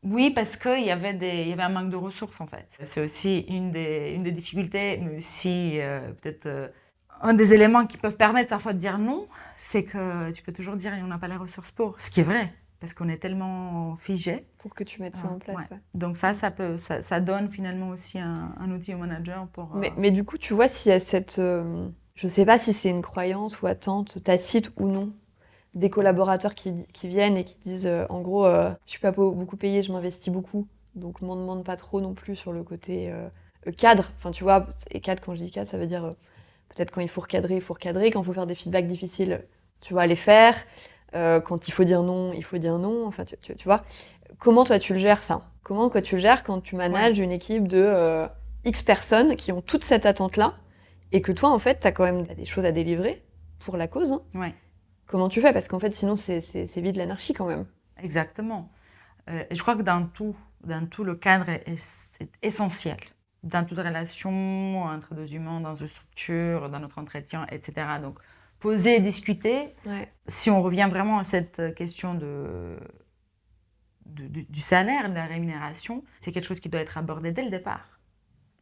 Speaker 1: Oui, parce qu'il y avait un manque de ressources, en fait. C'est aussi une des difficultés, mais aussi peut-être un des éléments qui peuvent permettre parfois de dire non, c'est que tu peux toujours dire on n'a pas les ressources pour, ce qui est vrai. Parce qu'on est tellement figé.
Speaker 2: Pour que tu mettes ça en place.
Speaker 1: Ouais.
Speaker 2: Ouais.
Speaker 1: Donc ça donne finalement aussi un outil au manager pour...
Speaker 2: Mais du coup, tu vois, s'il y a cette... je ne sais pas si c'est une croyance ou attente tacite ou non, des collaborateurs qui viennent et qui disent, en gros, je ne suis pas beaucoup payée, je m'investis beaucoup, donc m'en demande pas trop non plus sur le côté cadre. Enfin, tu vois, et cadre, quand je dis cadre, ça veut dire peut-être quand il faut recadrer, quand il faut faire des feedbacks difficiles, tu vas les faire. Quand il faut dire non, il faut dire non. Enfin, tu vois. Comment toi tu le gères ça? Comment tu le gères quand tu manages une équipe de X personnes qui ont toute cette attente-là et que toi, en fait, tu as quand même des choses à délivrer pour la cause. Hein.
Speaker 1: Ouais.
Speaker 2: Comment tu fais? Parce qu'en fait, sinon, c'est vite l'anarchie quand même.
Speaker 1: Exactement. Et je crois que dans tout, le cadre est essentiel. Dans toute relation entre deux humains, dans une structure, dans notre entretien, etc. Donc, poser, discuter.
Speaker 2: Ouais.
Speaker 1: Si on revient vraiment à cette question du salaire, de la rémunération, c'est quelque chose qui doit être abordé dès le départ.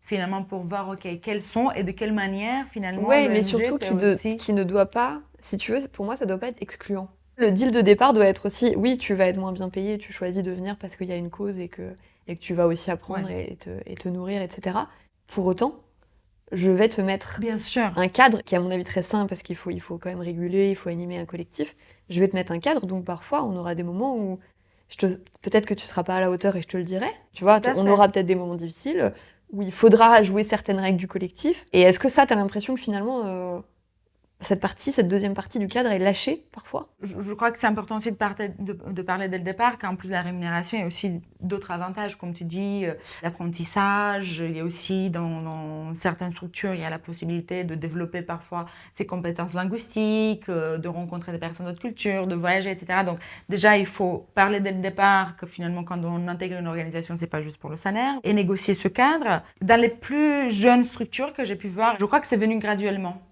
Speaker 1: Finalement, pour voir, OK, quels sont et de quelle manière, finalement,
Speaker 2: ouais, mais surtout qui ne doit pas, si tu veux, pour moi, ça doit pas être excluant. Le deal de départ doit être aussi, oui, tu vas être moins bien payé, tu choisis de venir parce qu'il y a une cause et que tu vas aussi apprendre et te nourrir, etc. Pour autant, je vais te mettre
Speaker 1: bien sûr
Speaker 2: un cadre qui est à mon avis très sain parce qu'il faut quand même réguler, il faut animer un collectif. Je vais te mettre un cadre, donc parfois on aura des moments où peut-être que tu seras pas à la hauteur et je te le dirai. Tu vois, on aura peut-être des moments difficiles où il faudra jouer certaines règles du collectif. Et est-ce que ça, tu as l'impression que finalement cette deuxième partie du cadre est lâchée parfois?
Speaker 1: Je crois que c'est important aussi de parler dès le départ qu'en plus de la rémunération, il y a aussi d'autres avantages, comme tu dis, l'apprentissage. Il y a aussi dans certaines structures, il y a la possibilité de développer parfois ses compétences linguistiques, de rencontrer des personnes d'autres cultures, de voyager, etc. Donc déjà, il faut parler dès le départ que finalement, quand on intègre une organisation, c'est pas juste pour le salaire, et négocier ce cadre. Dans les plus jeunes structures que j'ai pu voir, je crois que c'est venu graduellement.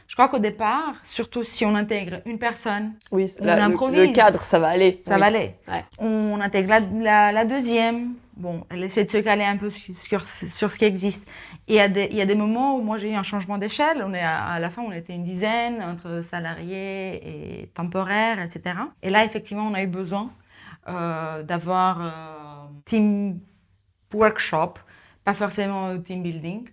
Speaker 1: Je crois qu'au départ, surtout si on intègre une personne,
Speaker 2: oui,
Speaker 1: on improvise.
Speaker 2: Le cadre, ça va aller.
Speaker 1: Ça va aller.
Speaker 2: Ouais.
Speaker 1: On intègre la deuxième. Bon, elle essaie de se caler un peu sur ce qui existe. Et il y a des moments où moi, j'ai eu un changement d'échelle. À la fin, on était une dizaine entre salariés et temporaires, etc. Et là, effectivement, on a eu besoin d'avoir team workshop, pas forcément team building,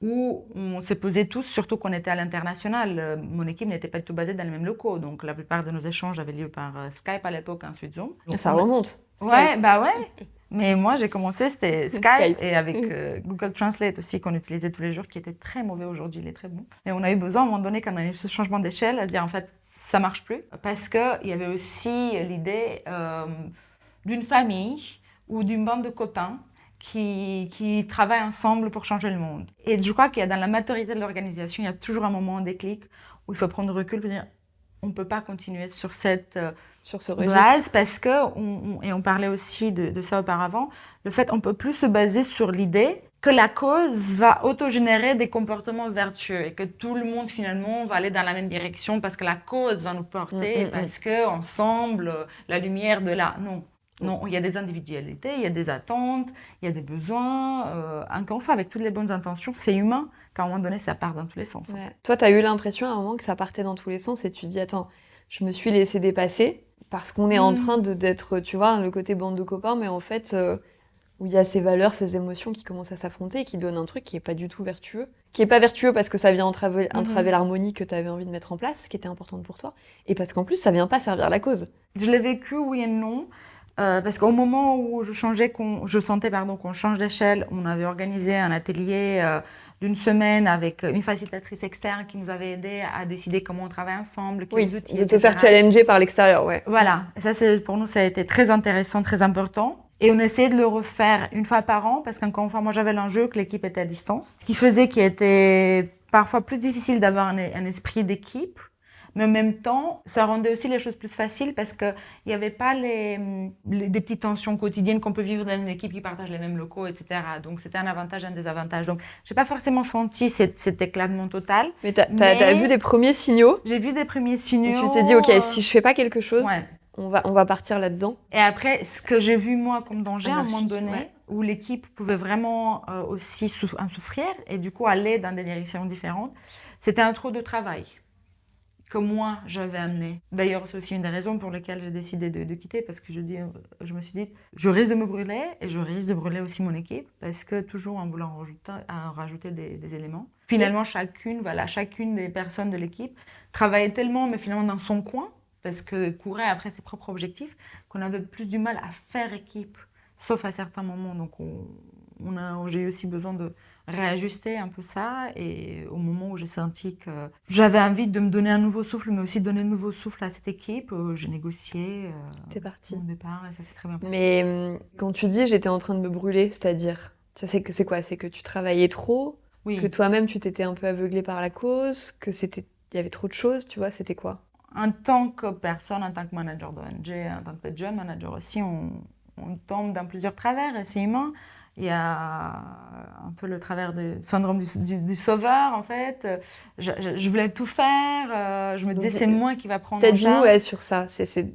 Speaker 1: où on s'est posé tous, surtout qu'on était à l'international. Mon équipe n'était pas du tout basée dans les mêmes locaux, donc la plupart de nos échanges avaient lieu par Skype à l'époque, ensuite Zoom. Donc,
Speaker 2: Ça remonte.
Speaker 1: Ouais, bah ouais. Mais moi, j'ai commencé, c'était Skype,
Speaker 2: Skype.
Speaker 1: et avec Google Translate aussi, qu'on utilisait tous les jours, qui était très mauvais aujourd'hui, il est très bon. Et on a eu besoin, à un moment donné, quand on a eu ce changement d'échelle, à dire, en fait, ça marche plus. Parce qu'il y avait aussi l'idée d'une famille ou d'une bande de copains qui travaillent ensemble pour changer le monde. Et je crois qu'il y a dans la maturité de l'organisation, il y a toujours un moment, un déclic, où il faut prendre recul pour dire, on ne peut pas continuer sur cette
Speaker 2: sur ce
Speaker 1: base,
Speaker 2: registre.
Speaker 1: parce que, et on parlait aussi de ça auparavant, le fait on ne peut plus se baser sur l'idée que la cause va autogénérer des comportements vertueux et que tout le monde finalement va aller dans la même direction parce que la cause va nous porter, parce que ensemble, la lumière de là. Non, il y a des individualités, il y a des attentes, il y a des besoins. Encore une fois, avec toutes les bonnes intentions, c'est humain qu'à un moment donné, ça part dans tous les sens.
Speaker 2: Ouais. Toi, tu as eu l'impression à un moment que ça partait dans tous les sens et tu te dis, attends, je me suis laissé dépasser parce qu'on est en train d'être, tu vois, le côté bande de copains, mais en fait, où il y a ces valeurs, ces émotions qui commencent à s'affronter et qui donnent un truc qui est pas du tout vertueux. Qui est pas vertueux parce que ça vient entraver l'harmonie que tu avais envie de mettre en place, qui était importante pour toi, et parce qu'en plus, ça vient pas servir la cause.
Speaker 1: Je l'ai vécu, oui et non. Parce qu'au moment où je sentais qu'on change d'échelle, on avait organisé un atelier d'une semaine avec une facilitatrice externe qui nous avait aidé à décider comment on travaille ensemble, quels outils,
Speaker 2: de te
Speaker 1: etc.
Speaker 2: faire challenger par l'extérieur, ouais.
Speaker 1: Voilà, et ça pour nous ça a été très intéressant, très important. Et on essayait de le refaire une fois par an parce qu'encore une fois, moi j'avais l'enjeu que l'équipe était à distance, ce qui faisait qu'il était parfois plus difficile d'avoir un esprit d'équipe. Mais en même temps, ça rendait aussi les choses plus faciles parce qu'il n'y avait pas des petites tensions quotidiennes qu'on peut vivre dans une équipe qui partage les mêmes locaux, etc. Donc, c'était un avantage, un désavantage. Donc, je n'ai pas forcément senti cet éclatement total.
Speaker 2: Mais t'as vu des premiers signaux.
Speaker 1: J'ai vu des premiers signaux.
Speaker 2: Donc, tu t'es dit, OK, si je ne fais pas quelque chose,
Speaker 1: ouais.
Speaker 2: on va partir là-dedans.
Speaker 1: Et après, ce que j'ai vu, moi, comme danger, à un moment donné,
Speaker 2: ouais.
Speaker 1: où l'équipe pouvait vraiment aussi en souffrir et du coup aller dans des directions différentes, c'était un trop de travail que moi, j'avais amené. D'ailleurs, c'est aussi une des raisons pour lesquelles j'ai décidé de quitter, parce que je me suis dit, je risque de me brûler, et je risque de brûler aussi mon équipe, parce que toujours en voulant rajouter des éléments. Finalement, chacune des personnes de l'équipe travaillait tellement, mais finalement dans son coin, parce que courait après ses propres objectifs, qu'on avait plus du mal à faire équipe, sauf à certains moments. Donc, j'ai eu aussi besoin de réajuster un peu ça, et au moment où j'ai senti que j'avais envie de me donner un nouveau souffle, mais aussi donner un nouveau souffle à cette équipe, j'ai négocié
Speaker 2: mon
Speaker 1: départ, et ça s'est très bien passé.
Speaker 2: Mais quand tu dis j'étais en train de me brûler, c'est-à-dire, tu sais que c'est quoi? C'est que tu travaillais trop, que toi-même tu t'étais un peu aveuglée par la cause, que il y avait trop de choses, tu vois, c'était quoi?
Speaker 1: En tant que personne, en tant que manager d'ONG, en tant que jeune manager aussi, on tombe dans plusieurs travers, et c'est humain. Il y a un peu le travers du syndrome du sauveur, en fait. Je voulais tout faire. Je me disais, c'est moi qui va prendre en charge.
Speaker 2: Dis-nous sur ça.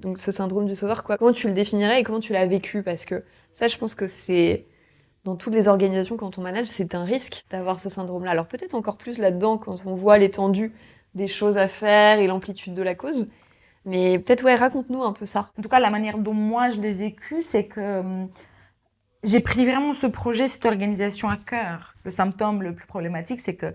Speaker 2: Donc ce syndrome du sauveur, quoi. Comment tu le définirais et comment tu l'as vécu? Parce que ça, je pense que c'est... Dans toutes les organisations, quand on manage, c'est un risque d'avoir ce syndrome-là. Alors peut-être encore plus là-dedans, quand on voit l'étendue des choses à faire et l'amplitude de la cause. Mais peut-être, raconte-nous un peu ça.
Speaker 1: En tout cas, la manière dont moi je l'ai vécu, c'est que j'ai pris vraiment ce projet, cette organisation à cœur. Le symptôme le plus problématique, c'est que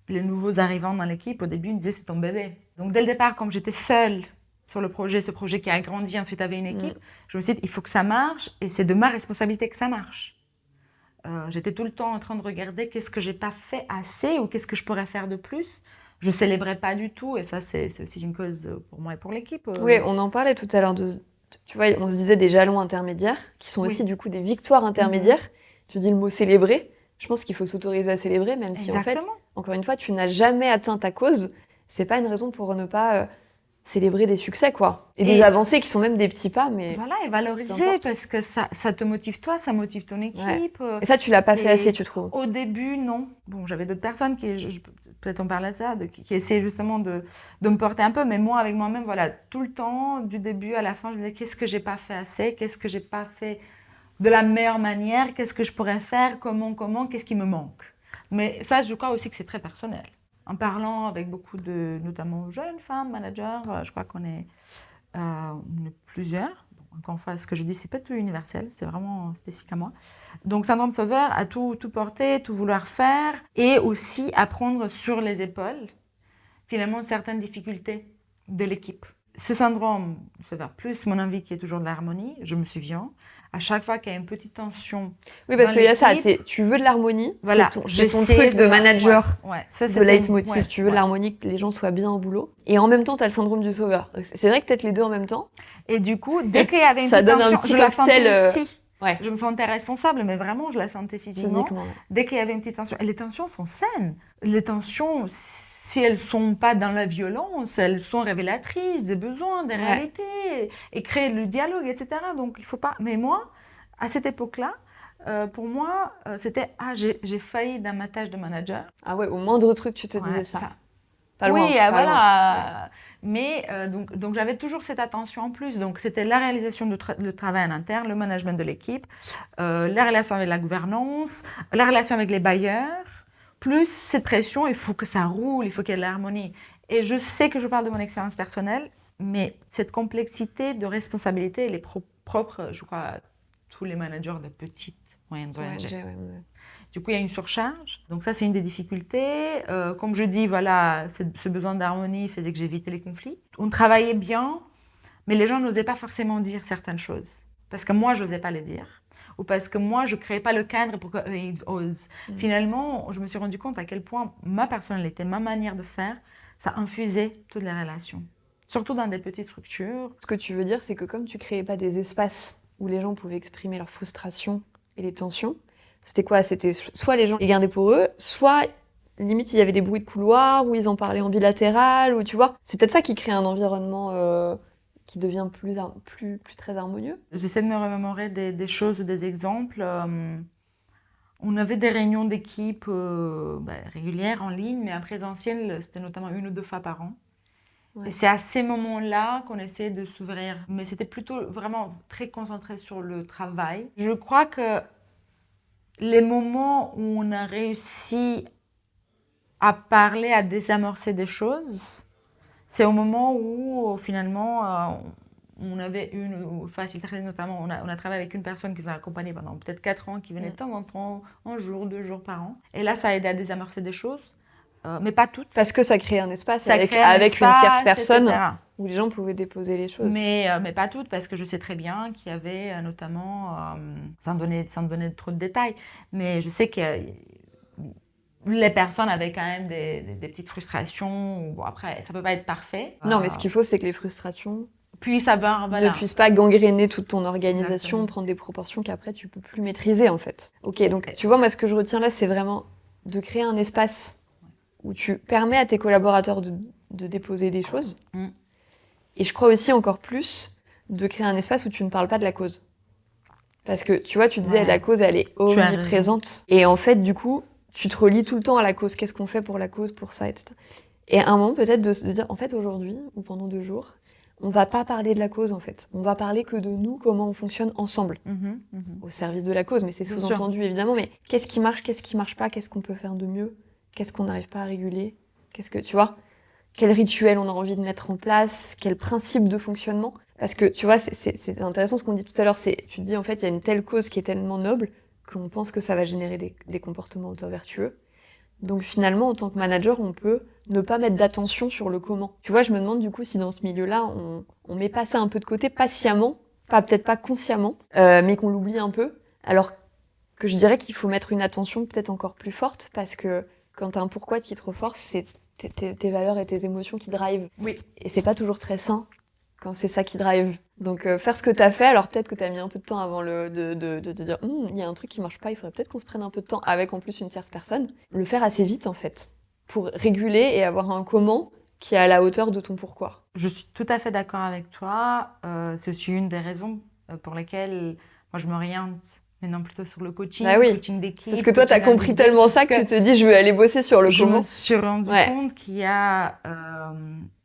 Speaker 1: les nouveaux arrivants dans l'équipe, au début, ils me disaient c'est ton bébé. Donc dès le départ, comme j'étais seule sur le projet, ce projet qui a grandi ensuite avec une équipe, je me suis dit il faut que ça marche et c'est de ma responsabilité que ça marche. J'étais tout le temps en train de regarder qu'est-ce que j'ai pas fait assez ou qu'est-ce que je pourrais faire de plus. Je célébrais pas du tout, et ça c'est aussi une cause pour moi et pour l'équipe.
Speaker 2: Oui, on en parlait tout à l'heure tu vois, on se disait des jalons intermédiaires, qui sont aussi du coup des victoires intermédiaires. Tu dis le mot célébrer. Je pense qu'il faut s'autoriser à célébrer, même si en fait, encore une fois, tu n'as jamais atteint ta cause. C'est pas une raison pour ne pas célébrer des succès, quoi. Et des avancées qui sont même des petits pas, mais...
Speaker 1: Voilà, et valoriser, parce que ça te motive toi, ça motive ton équipe.
Speaker 2: Ouais. Et ça, tu l'as pas fait assez, tu trouves?
Speaker 1: Au début, non. Bon, j'avais d'autres personnes peut-être on parlait de ça, qui essayaient justement de me porter un peu, mais moi, avec moi-même, voilà, tout le temps, du début à la fin, je me disais, qu'est-ce que j'ai pas fait assez? Qu'est-ce que j'ai pas fait de la meilleure manière? Qu'est-ce que je pourrais faire? Comment? Qu'est-ce qui me manque? Mais ça, je crois aussi que c'est très personnel. En parlant avec beaucoup de, notamment jeunes femmes, managers, je crois qu'on est plusieurs. encore une fois, ce que je dis, c'est pas tout universel, c'est vraiment spécifique à moi. Donc, syndrome sauveur, à tout porter, tout vouloir faire, et aussi à prendre sur les épaules, finalement, certaines difficultés de l'équipe. Ce syndrome sauveur, plus mon envie qui est toujours de l'harmonie, je me souviens, à chaque fois qu'il y a une petite tension.
Speaker 2: Oui, parce qu'il y a ça, tu veux de l'harmonie,
Speaker 1: voilà,
Speaker 2: c'est ton truc de manager,
Speaker 1: ça,
Speaker 2: de leitmotiv, tu veux de l'harmonie, que les gens soient bien au boulot. Et en même temps, tu as le syndrome du sauveur. C'est vrai que peut-être les deux en même temps.
Speaker 1: Et du coup, dès qu'il y avait une
Speaker 2: ça
Speaker 1: petite
Speaker 2: donne
Speaker 1: tension,
Speaker 2: un petit
Speaker 1: je la sentais
Speaker 2: cocktail,
Speaker 1: aussi. Je me sentais responsable, mais vraiment, je la sentais physiquement.
Speaker 2: Ouais.
Speaker 1: Dès qu'il y avait une petite tension. Et les tensions sont saines. Les tensions, si elles ne sont pas dans la violence, elles sont révélatrices des besoins, des réalités, et créent le dialogue, etc. Donc, il ne faut pas... Mais moi, à cette époque-là, pour moi, c'était « Ah, j'ai failli dans ma tâche de manager. »
Speaker 2: Ah ouais, au moindre truc, tu te disais ça.
Speaker 1: Pas loin, oui, pas voilà. Loin. Mais donc j'avais toujours cette attention en plus. Donc c'était la réalisation du travail en interne, le management de l'équipe, la relation avec la gouvernance, la relation avec les bailleurs, plus cette pression, il faut que ça roule, il faut qu'il y ait de l'harmonie. Et je sais que je parle de mon expérience personnelle, mais cette complexité de responsabilité, elle est propre, je crois, à tous les managers de petites, moyennes ONG. Du coup, il y a une surcharge. Donc ça, c'est une des difficultés. Comme je dis, voilà, ce besoin d'harmonie faisait que j'évitais les conflits. On travaillait bien, mais les gens n'osaient pas forcément dire certaines choses. Parce que moi, je n'osais pas les dire. Ou parce que moi, je ne créais pas le cadre pour qu'eux, ils osent. Finalement, je me suis rendu compte à quel point ma personnalité, ma manière de faire, ça infusait toutes les relations. Surtout dans des petites structures.
Speaker 2: Ce que tu veux dire, c'est que comme tu ne créais pas des espaces où les gens pouvaient exprimer leurs frustrations et les tensions, c'était quoi? C'était soit les gens les gardaient pour eux, soit limite il y avait des bruits de couloir où ils en parlaient en bilatéral, ou tu vois. C'est peut-être ça qui crée un environnement qui devient plus très harmonieux.
Speaker 1: J'essaie de me remémorer des choses ou des exemples. On avait des réunions d'équipe régulières en ligne, mais en présentiel, c'était notamment 1 ou 2 fois par an. Et c'est à ces moments-là qu'on essaie de s'ouvrir. Mais c'était plutôt vraiment très concentré sur le travail. Je crois que les moments où on a réussi à parler, à désamorcer des choses, c'est au moment où finalement on avait une facilité, notamment on a travaillé avec une personne qui nous a accompagnés pendant peut-être 4 ans, qui venait de temps en temps, 1 jour, 2 jours par an. Et là, ça a aidé à désamorcer des choses, mais pas toutes.
Speaker 2: Parce que ça crée un espace avec une tierce personne, etc. Où les gens pouvaient déposer les choses.
Speaker 1: Mais pas toutes, parce que je sais très bien qu'il y avait notamment, sans donner trop de détails, mais je sais que les personnes avaient quand même des petites frustrations. Bon, après, ça peut pas être parfait.
Speaker 2: Non, mais ce qu'il faut, c'est que les frustrations
Speaker 1: ne
Speaker 2: puissent pas gangréner toute ton organisation, prendre des proportions qu'après tu peux plus maîtriser en fait. Ok, donc tu vois, moi ce que je retiens là, c'est vraiment de créer un espace où tu permets à tes collaborateurs de déposer des choses. Et je crois aussi encore plus de créer un espace où tu ne parles pas de la cause. Parce que tu vois, tu disais la cause, elle est omniprésente. Et en fait, du coup, tu te relis tout le temps à la cause. Qu'est-ce qu'on fait pour la cause, pour ça, etc. Et à un moment, peut-être de dire, en fait, aujourd'hui, ou pendant 2 jours, on va pas parler de la cause, en fait. On va parler que de nous, comment on fonctionne ensemble. Au service de la cause, mais c'est sous-entendu, évidemment. Mais qu'est-ce qui marche pas, qu'est-ce qu'on peut faire de mieux? Qu'est-ce qu'on n'arrive pas à réguler? Qu'est-ce que, tu vois? Quel rituel on a envie de mettre en place? Quel principe de fonctionnement? Parce que, tu vois, c'est intéressant ce qu'on dit tout à l'heure. Tu te dis, en fait, il y a une telle cause qui est tellement noble qu'on pense que ça va générer des comportements auto-vertueux. Donc finalement, en tant que manager, on peut ne pas mettre d'attention sur le comment. Tu vois, je me demande du coup si dans ce milieu-là, on met pas ça un peu de côté, pas sciemment, peut-être pas consciemment, mais qu'on l'oublie un peu. Alors que je dirais qu'il faut mettre une attention peut-être encore plus forte, parce que quand t'as un pourquoi qui est trop fort, c'est tes valeurs et tes émotions qui drivent.
Speaker 1: Oui.
Speaker 2: Et c'est pas toujours très sain quand c'est ça qui drive. Donc faire ce que t'as fait, alors peut-être que t'as mis un peu de temps avant de te dire il y a un truc qui marche pas, il faudrait peut-être qu'on se prenne un peu de temps avec en plus une tierce personne. Le faire assez vite en fait, pour réguler et avoir un comment qui est à la hauteur de ton pourquoi.
Speaker 1: Je suis tout à fait d'accord avec toi. C'est aussi une des raisons pour lesquelles moi je m'oriente maintenant plutôt sur le coaching, coaching d'équipe.
Speaker 2: Parce que toi, t'as compris tellement ça que tu te dis, je veux aller bosser sur le comment.
Speaker 1: Je me suis rendu compte qu'il y a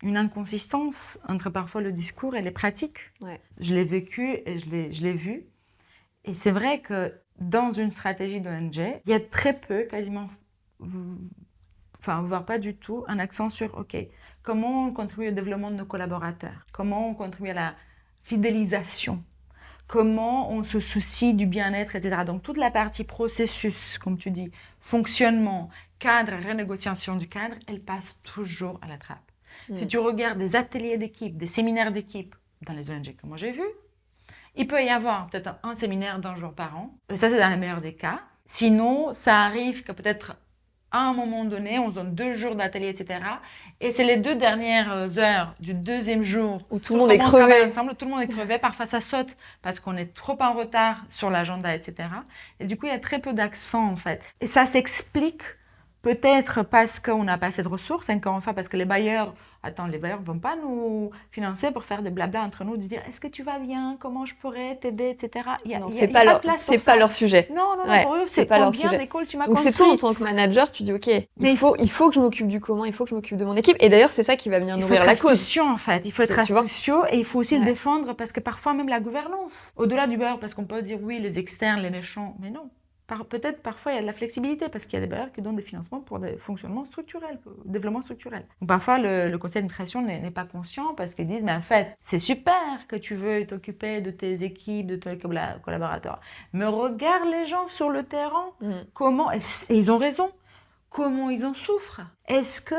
Speaker 1: une inconsistance entre parfois le discours et les pratiques. Je l'ai vécu et je l'ai vu. Et c'est vrai que dans une stratégie d'ONG, il y a très peu, quasiment, voire pas du tout, un accent sur, comment on contribue au développement de nos collaborateurs, comment on contribue à la fidélisation comment on se soucie du bien-être, etc. Donc, toute la partie processus, comme tu dis, fonctionnement, cadre, renégociation du cadre, elle passe toujours à la trappe. Si tu regardes des ateliers d'équipe, des séminaires d'équipe dans les ONG que moi j'ai vus, il peut y avoir peut-être un séminaire d'un jour par an. Et ça, c'est dans le meilleur des cas. Sinon, ça arrive que peut-être à un moment donné, on se donne 2 jours d'atelier, etc. Et c'est les 2 dernières heures du deuxième jour
Speaker 2: où tout le monde est crevé.
Speaker 1: Ensemble, tout le monde est crevé. Parfois, ça saute parce qu'on est trop en retard sur l'agenda, etc. Et du coup, il y a très peu d'accent, en fait. Et ça s'explique peut-être parce qu'on n'a pas assez de ressources, encore une fois, parce que les bailleurs ne vont pas nous financer pour faire des blabla entre nous, de dire est-ce que tu vas bien, comment je pourrais t'aider, etc.
Speaker 2: C'est pas leur sujet.
Speaker 1: Non, pour eux,
Speaker 2: c'est pas leur
Speaker 1: combien
Speaker 2: sujet.
Speaker 1: d'écoles tu m'as
Speaker 2: Donc
Speaker 1: construites.
Speaker 2: c'est toi en tant que manager, tu dis ok, il faut que je m'occupe du comment, il faut que je m'occupe de mon équipe. Et d'ailleurs, c'est ça qui va venir nourrir la cause.
Speaker 1: Astucieux, en fait. Il faut être astucieux et il faut aussi le défendre parce que parfois même la gouvernance, au-delà du beurre, parce qu'on peut dire oui, les externes, les méchants, mais non. Peut-être parfois il y a de la flexibilité parce qu'il y a des bailleurs qui donnent des financements pour des fonctionnements structurels, pour le développement structurel. Donc parfois le conseil d'administration n'est pas conscient parce qu'ils disent mais en fait c'est super que tu veux t'occuper de tes équipes, de tes collaborateurs, mais regarde les gens sur le terrain, comment, et ils ont raison, comment ils en souffrent. Est-ce que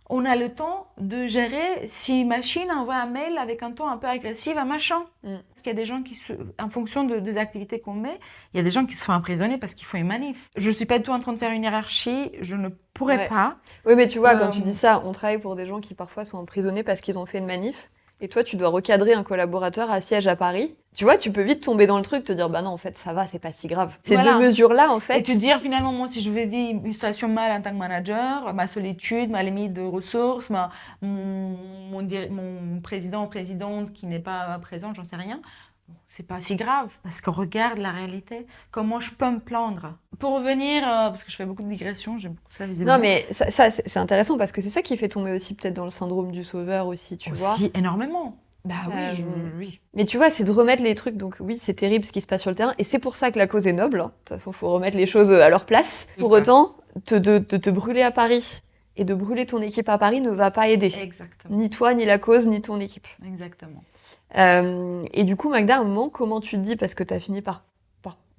Speaker 1: on a le temps de gérer si machine envoie un mail avec un ton un peu agressif à machin. Parce qu'il y a des gens qui, en fonction des activités qu'on met, il y a des gens qui se font emprisonner parce qu'ils font une manif. Je ne suis pas du tout en train de faire une hiérarchie, je ne pourrais pas.
Speaker 2: Oui, mais tu vois, quand tu dis ça, on travaille pour des gens qui parfois sont emprisonnés parce qu'ils ont fait une manif. Et toi, tu dois recadrer un collaborateur à siège à Paris. Tu vois, tu peux vite tomber dans le truc, te dire, bah non, en fait, ça va, c'est pas si grave. Ces 2 mesures-là, en fait.
Speaker 1: Et te dire, finalement, moi, si je vais dire une situation mal en tant que manager, ma solitude, ma limite de ressources, mon président ou présidente qui n'est pas présent, j'en sais rien. C'est pas si grave, parce qu'on regarde la réalité. Comment je peux me plaindre? Pour revenir, parce que je fais beaucoup de digressions, j'aime beaucoup ça visiblement.
Speaker 2: Non, mais ça c'est intéressant, parce que c'est ça qui fait tomber aussi peut-être dans le syndrome du sauveur aussi, tu vois.
Speaker 1: Aussi, énormément. Bah oui.
Speaker 2: Mais tu vois, c'est de remettre les trucs, donc oui, c'est terrible ce qui se passe sur le terrain, et c'est pour ça que la cause est noble. De toute façon, il faut remettre les choses à leur place. Pour autant, de te brûler à Paris et de brûler ton équipe à Paris ne va pas aider.
Speaker 1: Exactement.
Speaker 2: Ni toi, ni la cause, ni ton équipe.
Speaker 1: Exactement.
Speaker 2: Et du coup, Magda, à un moment, comment tu te dis, parce que tu as fini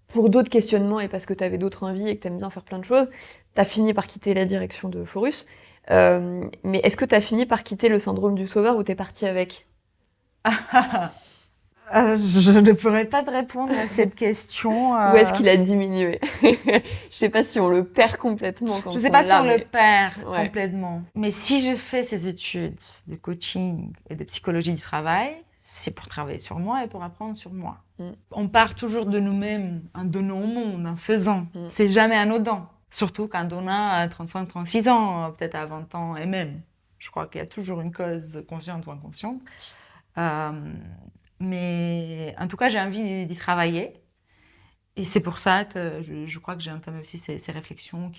Speaker 2: pour d'autres questionnements et parce que tu avais d'autres envies et que tu aimes bien faire plein de choses, tu as fini par quitter la direction de Forus. Mais est-ce que tu as fini par quitter le syndrome du sauveur ou tu es partie avec?
Speaker 1: Je ne pourrais pas te répondre à cette question.
Speaker 2: Ou est-ce qu'il a diminué? Je sais pas si on le perd complètement quand on est là.
Speaker 1: Je sais pas si on le perd complètement. Mais si je fais ces études de coaching et de psychologie du travail, c'est pour travailler sur moi et pour apprendre sur moi. On part toujours de nous-mêmes en donnant au monde, en faisant. C'est jamais anodin. Surtout quand on a 35, 36 ans, peut-être à 20 ans et même. Je crois qu'il y a toujours une cause consciente ou inconsciente. Mais en tout cas, j'ai envie d'y travailler. Et c'est pour ça que je crois que j'ai entamé aussi ces réflexions,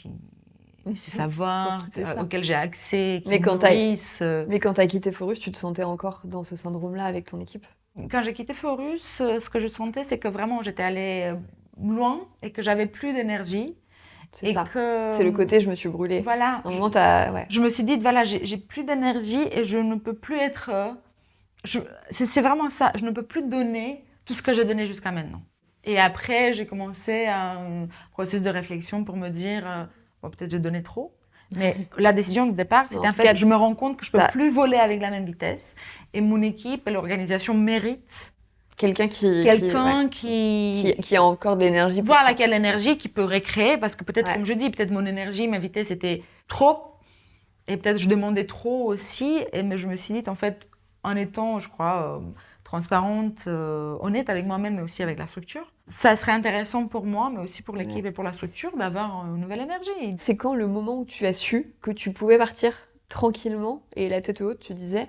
Speaker 1: ces savoirs auxquels j'ai accès, qui nourrissent.
Speaker 2: Mais quand tu as quitté Forus, tu te sentais encore dans ce syndrome-là avec ton équipe?
Speaker 1: Quand j'ai quitté Forus, ce que je sentais, c'est que vraiment j'étais allée loin et que j'avais plus d'énergie.
Speaker 2: C'est ça. C'est le côté je me suis brûlée.
Speaker 1: Voilà.
Speaker 2: À un moment,
Speaker 1: je me suis dit, voilà, j'ai plus d'énergie et je ne peux plus être... c'est vraiment ça, je ne peux plus donner tout ce que j'ai donné jusqu'à maintenant. Et après, j'ai commencé un processus de réflexion pour me dire, peut-être j'ai donné trop. Mais la décision de départ, c'était en fait, je me rends compte que je ne peux plus voler avec la même vitesse. Et mon équipe et l'organisation méritent
Speaker 2: quelqu'un qui a encore de l'énergie.
Speaker 1: Voilà, qui a l'énergie, qui peut récréer. Parce que peut-être, comme je dis, peut-être mon énergie, ma vitesse était trop. Et peut-être je demandais trop aussi. Mais je me suis dit, en fait, en étant, je crois, transparente, honnête avec moi-même, mais aussi avec la structure, ça serait intéressant pour moi, mais aussi pour l'équipe et pour la structure, d'avoir une nouvelle énergie.
Speaker 2: C'est quand le moment où tu as su que tu pouvais partir tranquillement et la tête haute, tu disais,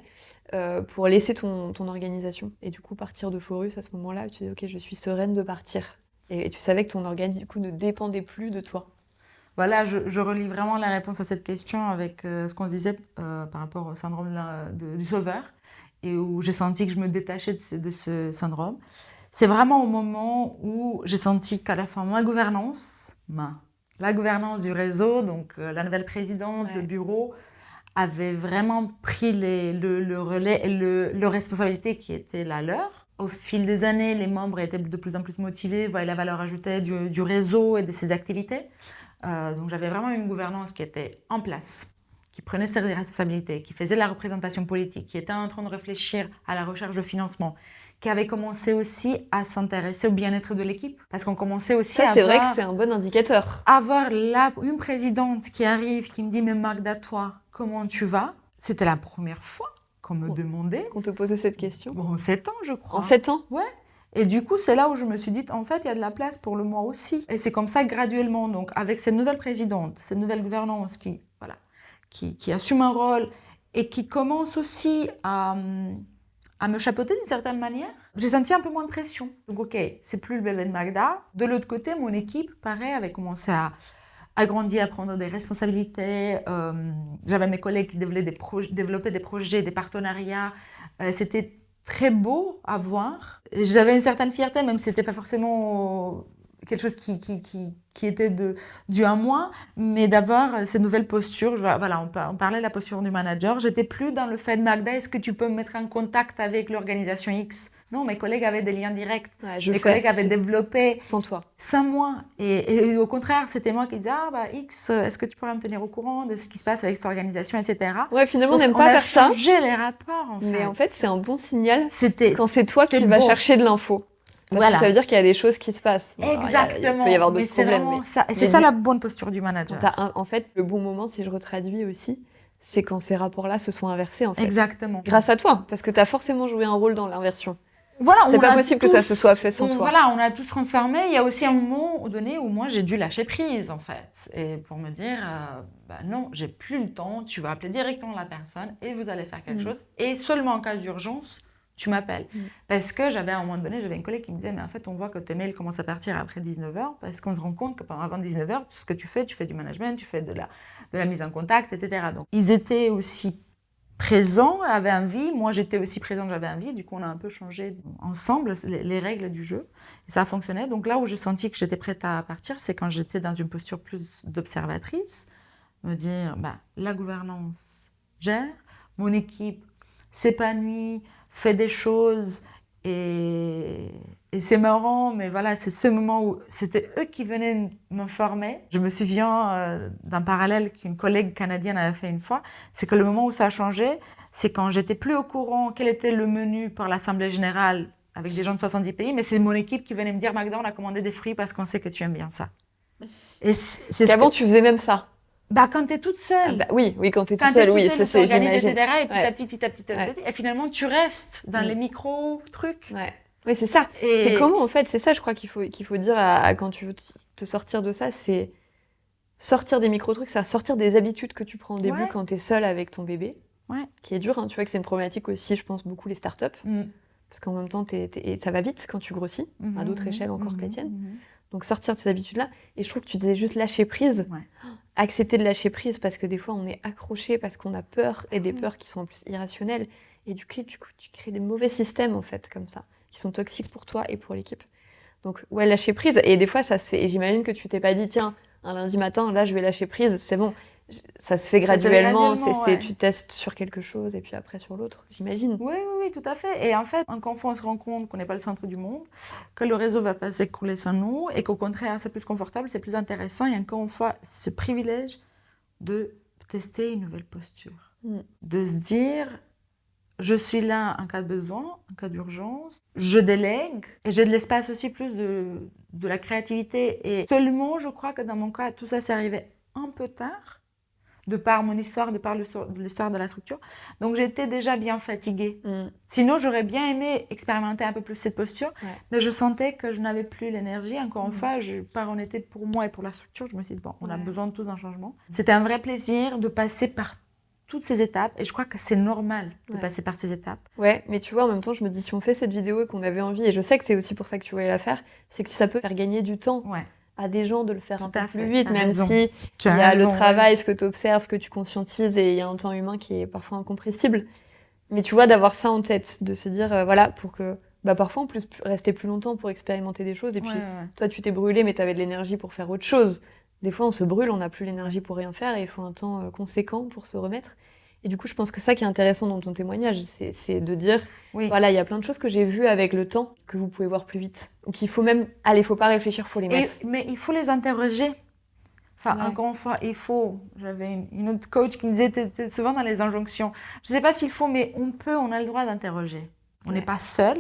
Speaker 2: pour laisser ton organisation. Et du coup, partir de Forus à ce moment-là, tu disais, ok, je suis sereine de partir. Et tu savais que ton organisme, du coup, ne dépendait plus de toi.
Speaker 1: Voilà, je relie vraiment la réponse à cette question avec ce qu'on se disait par rapport au syndrome du sauveur, et où j'ai senti que je me détachais de ce syndrome. C'est vraiment au moment où j'ai senti qu'à la fin, la gouvernance du réseau, donc la nouvelle présidente, le bureau, avaient vraiment pris le relais et leur responsabilité qui était la leur. Au fil des années, les membres étaient de plus en plus motivés, voyaient la valeur ajoutée du réseau et de ses activités. Donc j'avais vraiment une gouvernance qui était en place, qui prenait ses responsabilités, qui faisait de la représentation politique, qui était en train de réfléchir à la recherche de financement, qui avait commencé aussi à s'intéresser au bien-être de l'équipe. Parce qu'on commençait aussi
Speaker 2: Ça, c'est vrai que c'est un bon indicateur.
Speaker 1: Avoir une présidente qui arrive, qui me dit « Mais Magda, toi, comment tu vas ?» C'était la première fois qu'on me demandait.
Speaker 2: Qu'on te posait cette question.
Speaker 1: Bon, en 7 ans, je crois.
Speaker 2: En 7 ans?
Speaker 1: Ouais. Et du coup, c'est là où je me suis dit, en fait, il y a de la place pour le moi aussi. Et c'est comme ça, graduellement, donc, avec cette nouvelle présidente, cette nouvelle gouvernance qui assume un rôle et qui commence aussi à me chapeauter d'une certaine manière, j'ai senti un peu moins de pression. Donc, ok, c'est plus le bébé de Magda. De l'autre côté, mon équipe, pareil, avait commencé à grandir, à prendre des responsabilités. J'avais mes collègues qui développaient des projets, des partenariats. C'était très beau à voir. J'avais une certaine fierté, même si ce n'était pas forcément quelque chose qui était dû à moi, mais d'avoir ces nouvelles postures. Voilà, on parlait de la posture du manager. J'étais plus dans le fait de Magda, est-ce que tu peux me mettre en contact avec l'organisation X? Non, mes collègues avaient des liens directs.
Speaker 2: Ouais,
Speaker 1: mes collègues avaient développé
Speaker 2: sans toi.
Speaker 1: Sans moi. Et au contraire, c'était moi qui disais, X, est-ce que tu pourrais me tenir au courant de ce qui se passe avec cette organisation, etc.
Speaker 2: Ouais, finalement, on n'aime pas faire ça.
Speaker 1: On a changé les rapports, en fait.
Speaker 2: Mais en fait, c'est un bon signal quand c'est toi
Speaker 1: qui
Speaker 2: vas chercher de l'info. Parce que ça veut dire qu'il y a des choses qui se passent.
Speaker 1: Bon, exactement.
Speaker 2: Il peut y avoir d'autres problèmes.
Speaker 1: Ça. Et c'est ça la bonne posture du manager.
Speaker 2: En fait, le bon moment, si je retraduis aussi, c'est quand ces rapports-là se sont inversés, en fait.
Speaker 1: Exactement.
Speaker 2: Grâce à toi, parce que tu as forcément joué un rôle dans l'inversion.
Speaker 1: Voilà,
Speaker 2: c'est pas possible que ça se soit fait sans toi.
Speaker 1: Voilà, on a tous transformé. Il y a aussi un moment donné où moi, j'ai dû lâcher prise, en fait. Et pour me dire, non, j'ai plus le temps. Tu vas appeler directement la personne et vous allez faire quelque chose. Et seulement en cas d'urgence, tu m'appelles. Parce que à un moment donné, j'avais une collègue qui me disait, mais en fait, on voit que tes mails commencent à partir après 19h, parce qu'on se rend compte que avant 19h, tout ce que tu fais du management, tu fais de la mise en contact, etc. Donc, ils étaient aussi présents, avaient envie. Moi, j'étais aussi présente, j'avais envie. Du coup, on a un peu changé ensemble les règles du jeu. Et ça a fonctionné. Donc là où j'ai senti que j'étais prête à partir, c'est quand j'étais dans une posture plus d'observatrice, me dire, la gouvernance gère, mon équipe s'épanouit, fait des choses et c'est marrant, mais voilà, c'est ce moment où c'était eux qui venaient me former. Je me souviens d'un parallèle qu'une collègue canadienne avait fait une fois, c'est que le moment où ça a changé, c'est quand j'étais plus au courant quel était le menu pour l'Assemblée générale avec des gens de 70 pays, mais c'est mon équipe qui venait me dire, Magda, on a commandé des fruits parce qu'on sait que tu aimes bien ça.
Speaker 2: Et qu'avant, tu faisais même ça.
Speaker 1: Quand t'es toute seule.
Speaker 2: Oui, quand t'es toute seule, oui, ça c'est, j'imagine.
Speaker 1: Etc. Et petit à petit, et finalement, tu restes dans les micro-trucs.
Speaker 2: Ouais. Oui, c'est ça. C'est comment, en fait, c'est ça, je crois qu'il faut dire quand tu veux te sortir de ça, c'est sortir des micro-trucs, c'est sortir des habitudes que tu prends au début quand t'es seule avec ton bébé, qui est dur, hein. Tu vois que c'est une problématique aussi, je pense, beaucoup les startups, parce qu'en même temps, et ça va vite quand tu grossis, à d'autres échelles encore que la tienne. Donc sortir de ces habitudes-là, et je trouve que tu disais juste lâcher prise, accepter de lâcher prise, parce que des fois on est accroché parce qu'on a peur, et des peurs qui sont en plus irrationnelles, et du coup tu crées des mauvais systèmes en fait, comme ça, qui sont toxiques pour toi et pour l'équipe. Donc lâcher prise, et des fois ça se fait, et j'imagine que tu t'es pas dit, tiens, un lundi matin, là je vais lâcher prise, c'est bon. Ça se fait graduellement, tu testes sur quelque chose et puis après sur l'autre, j'imagine.
Speaker 1: Oui, tout à fait. Et en fait, encore une fois, on se rend compte qu'on n'est pas le centre du monde, que le réseau ne va pas s'écrouler sans nous et qu'au contraire, c'est plus confortable, c'est plus intéressant. Et encore une fois, ce privilège de tester une nouvelle posture. De se dire, je suis là en cas de besoin, en cas d'urgence, je délègue et j'ai de l'espace aussi plus de la créativité. Et seulement, je crois que dans mon cas, tout ça s'est arrivé un peu tard, de par mon histoire, de par l'histoire de la structure. Donc, j'étais déjà bien fatiguée. Sinon, j'aurais bien aimé expérimenter un peu plus cette posture, mais je sentais que je n'avais plus l'énergie. Encore une fois, par honnêteté pour moi et pour la structure, je me suis dit, on a besoin de tous d'un changement. C'était un vrai plaisir de passer par toutes ces étapes, et je crois que c'est normal de passer par ces étapes.
Speaker 2: Ouais, mais tu vois, en même temps, je me dis, si on fait cette vidéo et qu'on avait envie, et je sais que c'est aussi pour ça que tu voulais la faire, c'est que ça peut faire gagner du temps. À des gens de le faire un peu plus vite, même si il y a le travail, ce que tu observes, ce que tu conscientises, et il y a un temps humain qui est parfois incompressible. Mais tu vois, d'avoir ça en tête, de se dire, pour que parfois en plus rester plus longtemps pour expérimenter des choses, et puis toi tu t'es brûlé, mais tu avais de l'énergie pour faire autre chose. Des fois on se brûle, on n'a plus l'énergie pour rien faire, et il faut un temps conséquent pour se remettre. Et du coup, je pense que ça qui est intéressant dans ton témoignage, c'est de dire,
Speaker 1: Oui.
Speaker 2: voilà, il y a plein de choses que j'ai vues avec le temps que vous pouvez voir plus vite. Ou qu'il faut même, allez, faut pas réfléchir, faut les mettre.
Speaker 1: Mais il faut les interroger. Enfin, encore une fois, j'avais une autre coach qui me disait, t'es souvent dans les injonctions. Je ne sais pas s'il faut, mais on a le droit d'interroger. On n'est pas seul.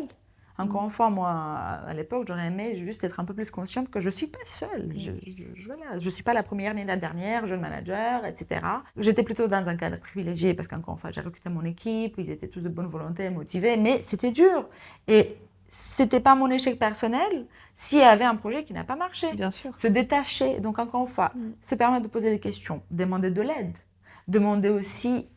Speaker 1: Encore une fois, moi, à l'époque, j'aurais aimé juste être un peu plus consciente que je ne suis pas seule. Je ne suis pas la première ni la dernière, jeune manager, etc. J'étais plutôt dans un cadre privilégié parce qu'encore une fois, j'ai recruté mon équipe, ils étaient tous de bonne volonté, motivés, mais c'était dur. Et ce n'était pas mon échec personnel s'il y avait un projet qui n'a pas marché.
Speaker 2: Bien sûr.
Speaker 1: Se détacher, donc encore une fois, se permettre de poser des questions, demander de l'aide. Demander aussi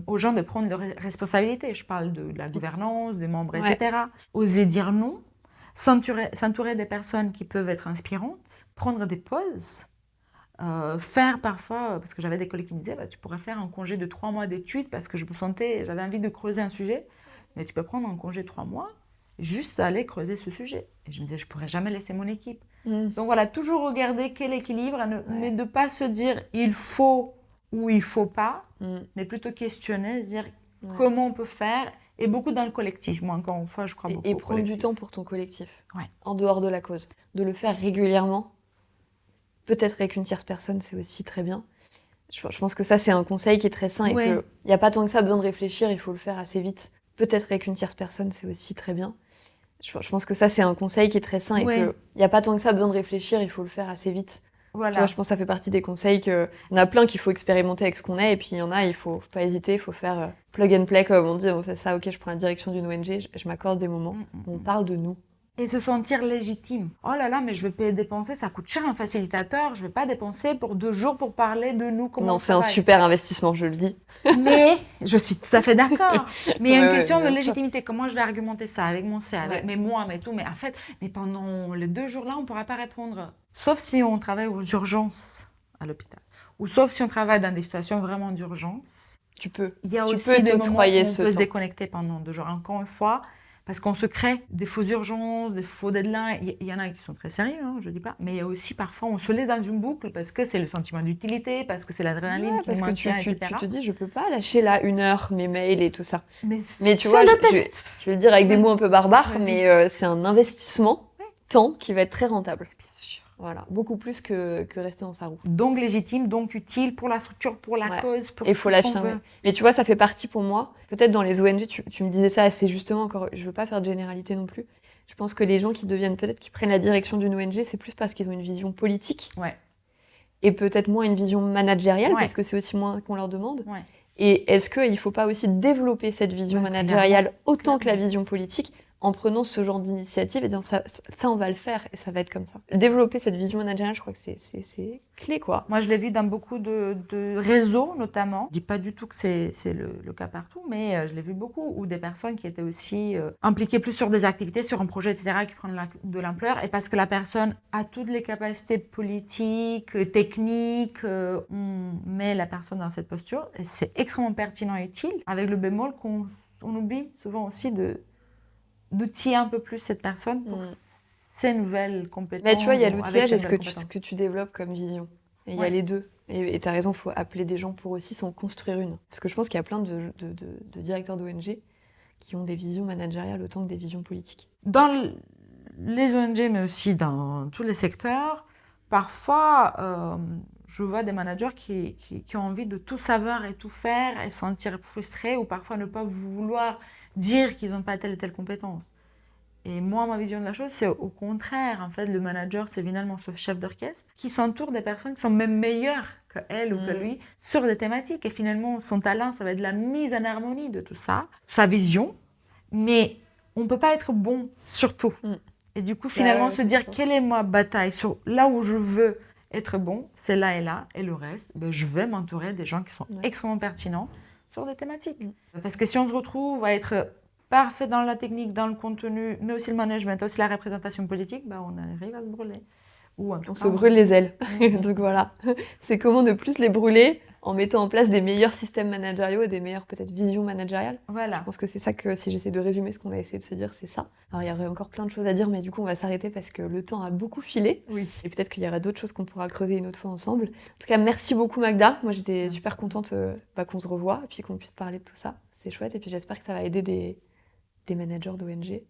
Speaker 1: aux gens de prendre leurs responsabilités. Je parle de la gouvernance, des membres, etc. Oser dire non, s'entourer des personnes qui peuvent être inspirantes, prendre des pauses, faire parfois, parce que j'avais des collègues qui me disaient, tu pourrais faire un congé de 3 mois d'études parce que j'avais envie de creuser un sujet, mais tu peux prendre un congé de 3 mois, juste aller creuser ce sujet. Et je me disais, je ne pourrais jamais laisser mon équipe. Donc voilà, toujours regarder quel équilibre, mais de ne pas se dire, il faut ou il ne faut pas, mais plutôt questionner, se dire comment on peut faire, et beaucoup dans le collectif. Moi, encore une fois, je crois beaucoup au collectif.
Speaker 2: Et prendre du temps pour ton collectif, en dehors de la cause. De le faire régulièrement, peut-être avec une tierce personne, c'est aussi très bien. Je pense que ça, c'est un conseil qui est très sain et qu'il n'y a pas tant que ça besoin de réfléchir, il faut le faire assez vite. Peut-être avec une tierce personne, c'est aussi très bien. Je pense que ça, c'est un conseil qui est très sain et qu'il n'y a pas tant que ça besoin de réfléchir, il faut le faire assez vite. Voilà. Tu vois, je pense que ça fait partie des conseils il y en a plein qu'il faut expérimenter avec ce qu'on est, et puis il y en a, il faut pas hésiter, il faut faire plug and play, comme on dit, on fait ça, ok, je prends la direction d'une ONG, je m'accorde des moments où on parle de nous.
Speaker 1: Et se sentir légitime. Oh là là, mais je vais pas dépenser, ça coûte cher un facilitateur, je vais pas dépenser pour 2 jours pour parler de nous, comment on
Speaker 2: c'est un super investissement, je le dis.
Speaker 1: Mais, je suis tout à fait d'accord, mais il y a une question de légitimité, comment je vais argumenter ça avec mon C, avec mes moi, mais tout, mais en fait, pendant les 2 jours-là, on pourra pas répondre. Sauf si on travaille aux urgences à l'hôpital, ou sauf si on travaille dans des situations vraiment d'urgence. Il y a aussi des moments où on peut se déconnecter pendant 2 jours. Encore une fois, parce qu'on se crée des fausses urgences, des faux deadlines. Il y en a qui sont très sérieux, je ne dis pas. Mais il y a aussi parfois, on se laisse dans une boucle parce que c'est le sentiment d'utilité, parce que c'est l'adrénaline qui nous maintient, etc.
Speaker 2: Tu te dis, je ne peux pas lâcher là 1 heure mes mails et tout ça.
Speaker 1: Mais
Speaker 2: tu vois, je vais le dire avec des mots un peu barbares, mais c'est un investissement temps qui va être très rentable.
Speaker 1: Bien sûr.
Speaker 2: Voilà, beaucoup plus que rester dans sa roue.
Speaker 1: Donc légitime, donc utile pour la structure, pour la cause, pour
Speaker 2: tout ce qu'on veut. Et il faut l'affirmer. Mais tu vois, ça fait partie pour moi. Peut-être dans les ONG, tu me disais ça assez justement, encore, je veux pas faire de généralité non plus. Je pense que les gens qui prennent la direction d'une ONG, c'est plus parce qu'ils ont une vision politique. Et peut-être moins une vision managériale, parce que c'est aussi moins qu'on leur demande. Et est-ce qu'il ne faut pas aussi développer cette vision managériale autant que la vision politique, en prenant ce genre d'initiative, et disant ça, on va le faire et ça va être comme ça. Développer cette vision managériale, je crois que c'est clé, quoi.
Speaker 1: Moi, je l'ai vu dans beaucoup de réseaux, notamment. Je dis pas du tout que c'est le cas partout, mais je l'ai vu beaucoup, où des personnes qui étamet aussi impliquées plus sur des activités, sur un projet, etc., qui prennent de l'ampleur, et parce que la personne a toutes les capacités politiques, techniques, on met la personne dans cette posture, et c'est extrêmement pertinent et utile, avec le bémol qu'on oublie souvent aussi d'outiller un peu plus cette personne pour ses nouvelles compétences.
Speaker 2: Mais tu vois, il y a l'outillage et ce que tu développes comme vision. Et il y a les deux. Et tu as raison, il faut appeler des gens pour aussi s'en construire une. Parce que je pense qu'il y a plein de directeurs d'ONG qui ont des visions managériales autant que des visions politiques.
Speaker 1: Dans les ONG, mais aussi dans tous les secteurs, parfois, je vois des managers qui ont envie de tout savoir et tout faire et se sentir frustrés, ou parfois ne pas vouloir dire qu'ils n'ont pas telle et telle compétence. Et moi, ma vision de la chose, c'est au contraire. En fait, le manager, c'est finalement ce chef d'orchestre qui s'entoure des personnes qui sont même meilleures qu'elle ou que lui sur des thématiques. Et finalement, son talent, ça va être la mise en harmonie de tout ça, sa vision. Mais on ne peut pas être bon sur tout. Et du coup, finalement, se dire quelle est ma bataille sur là où je veux être bon, c'est là et là. Et le reste, je vais m'entourer des gens qui sont extrêmement pertinents sur des thématiques. Parce que si on se retrouve à être parfait dans la technique, dans le contenu, mais aussi le management, aussi la représentation politique, on arrive à se brûler.
Speaker 2: On se brûle les ailes. Donc voilà, c'est comment ne plus les brûler en mettant en place des meilleurs systèmes managériaux et des meilleures peut-être visions managériales.
Speaker 1: Voilà.
Speaker 2: Je pense que c'est ça que, si j'essaie de résumer ce qu'on a essayé de se dire, c'est ça. Alors il y aurait encore plein de choses à dire, mais du coup on va s'arrêter parce que le temps a beaucoup filé.
Speaker 1: Oui.
Speaker 2: Et peut-être qu'il y aura d'autres choses qu'on pourra creuser une autre fois ensemble. En tout cas, merci beaucoup Magda. Moi j'étais
Speaker 1: Merci.
Speaker 2: super contente qu'on se revoie et puis qu'on puisse parler de tout ça. C'est chouette et puis j'espère que ça va aider des managers d'ONG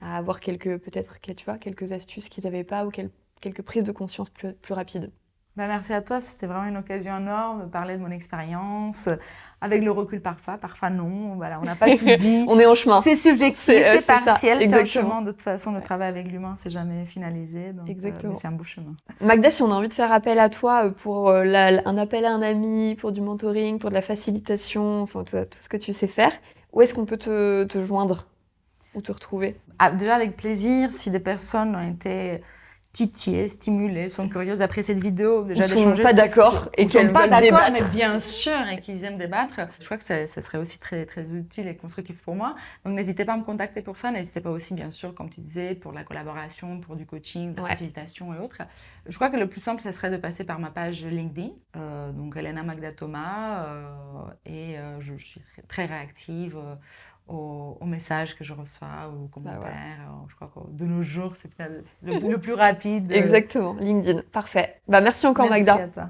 Speaker 2: à avoir peut-être quelques astuces qu'ils n'avaient pas ou quelques prises de conscience plus rapides.
Speaker 1: Merci à toi, c'était vraiment une occasion énorme de parler de mon expérience, avec le recul parfois non, voilà, on n'a pas tout dit.
Speaker 2: On est en chemin.
Speaker 1: C'est subjectif, c'est partiel, c'est un
Speaker 2: Exactement.
Speaker 1: chemin, de toute façon, le travail avec l'humain, c'est jamais finalisé, donc
Speaker 2: Exactement.
Speaker 1: mais c'est un beau chemin.
Speaker 2: Magda, si on a envie de faire appel à toi pour un appel à un ami, pour du mentoring, pour de la facilitation, enfin tout ce que tu sais faire, où est-ce qu'on peut te joindre ou te retrouver?
Speaker 1: Déjà avec plaisir, si des personnes ont été titillées, stimulées, sont curieuses après cette vidéo, déjà
Speaker 2: Ils
Speaker 1: d'échanger.
Speaker 2: sont pas d'accord et qu'elles
Speaker 1: sont pas
Speaker 2: veulent
Speaker 1: d'accord,
Speaker 2: débattre.
Speaker 1: mais bien sûr, et qu'ils aiment débattre. Je crois que ça serait aussi très, très utile et constructif pour moi. Donc n'hésitez pas à me contacter pour ça. N'hésitez pas aussi, bien sûr, comme tu disais, pour la collaboration, pour du coaching, de la facilitation et autres. Je crois que le plus simple, ça serait de passer par ma page LinkedIn, donc Elena Magda Thomas, et je suis très réactive. Aux messages que je reçois, aux commentaires. Je crois que de nos jours, c'est le plus rapide.
Speaker 2: Exactement, LinkedIn. Parfait. Merci encore, Magda.
Speaker 1: Merci à toi.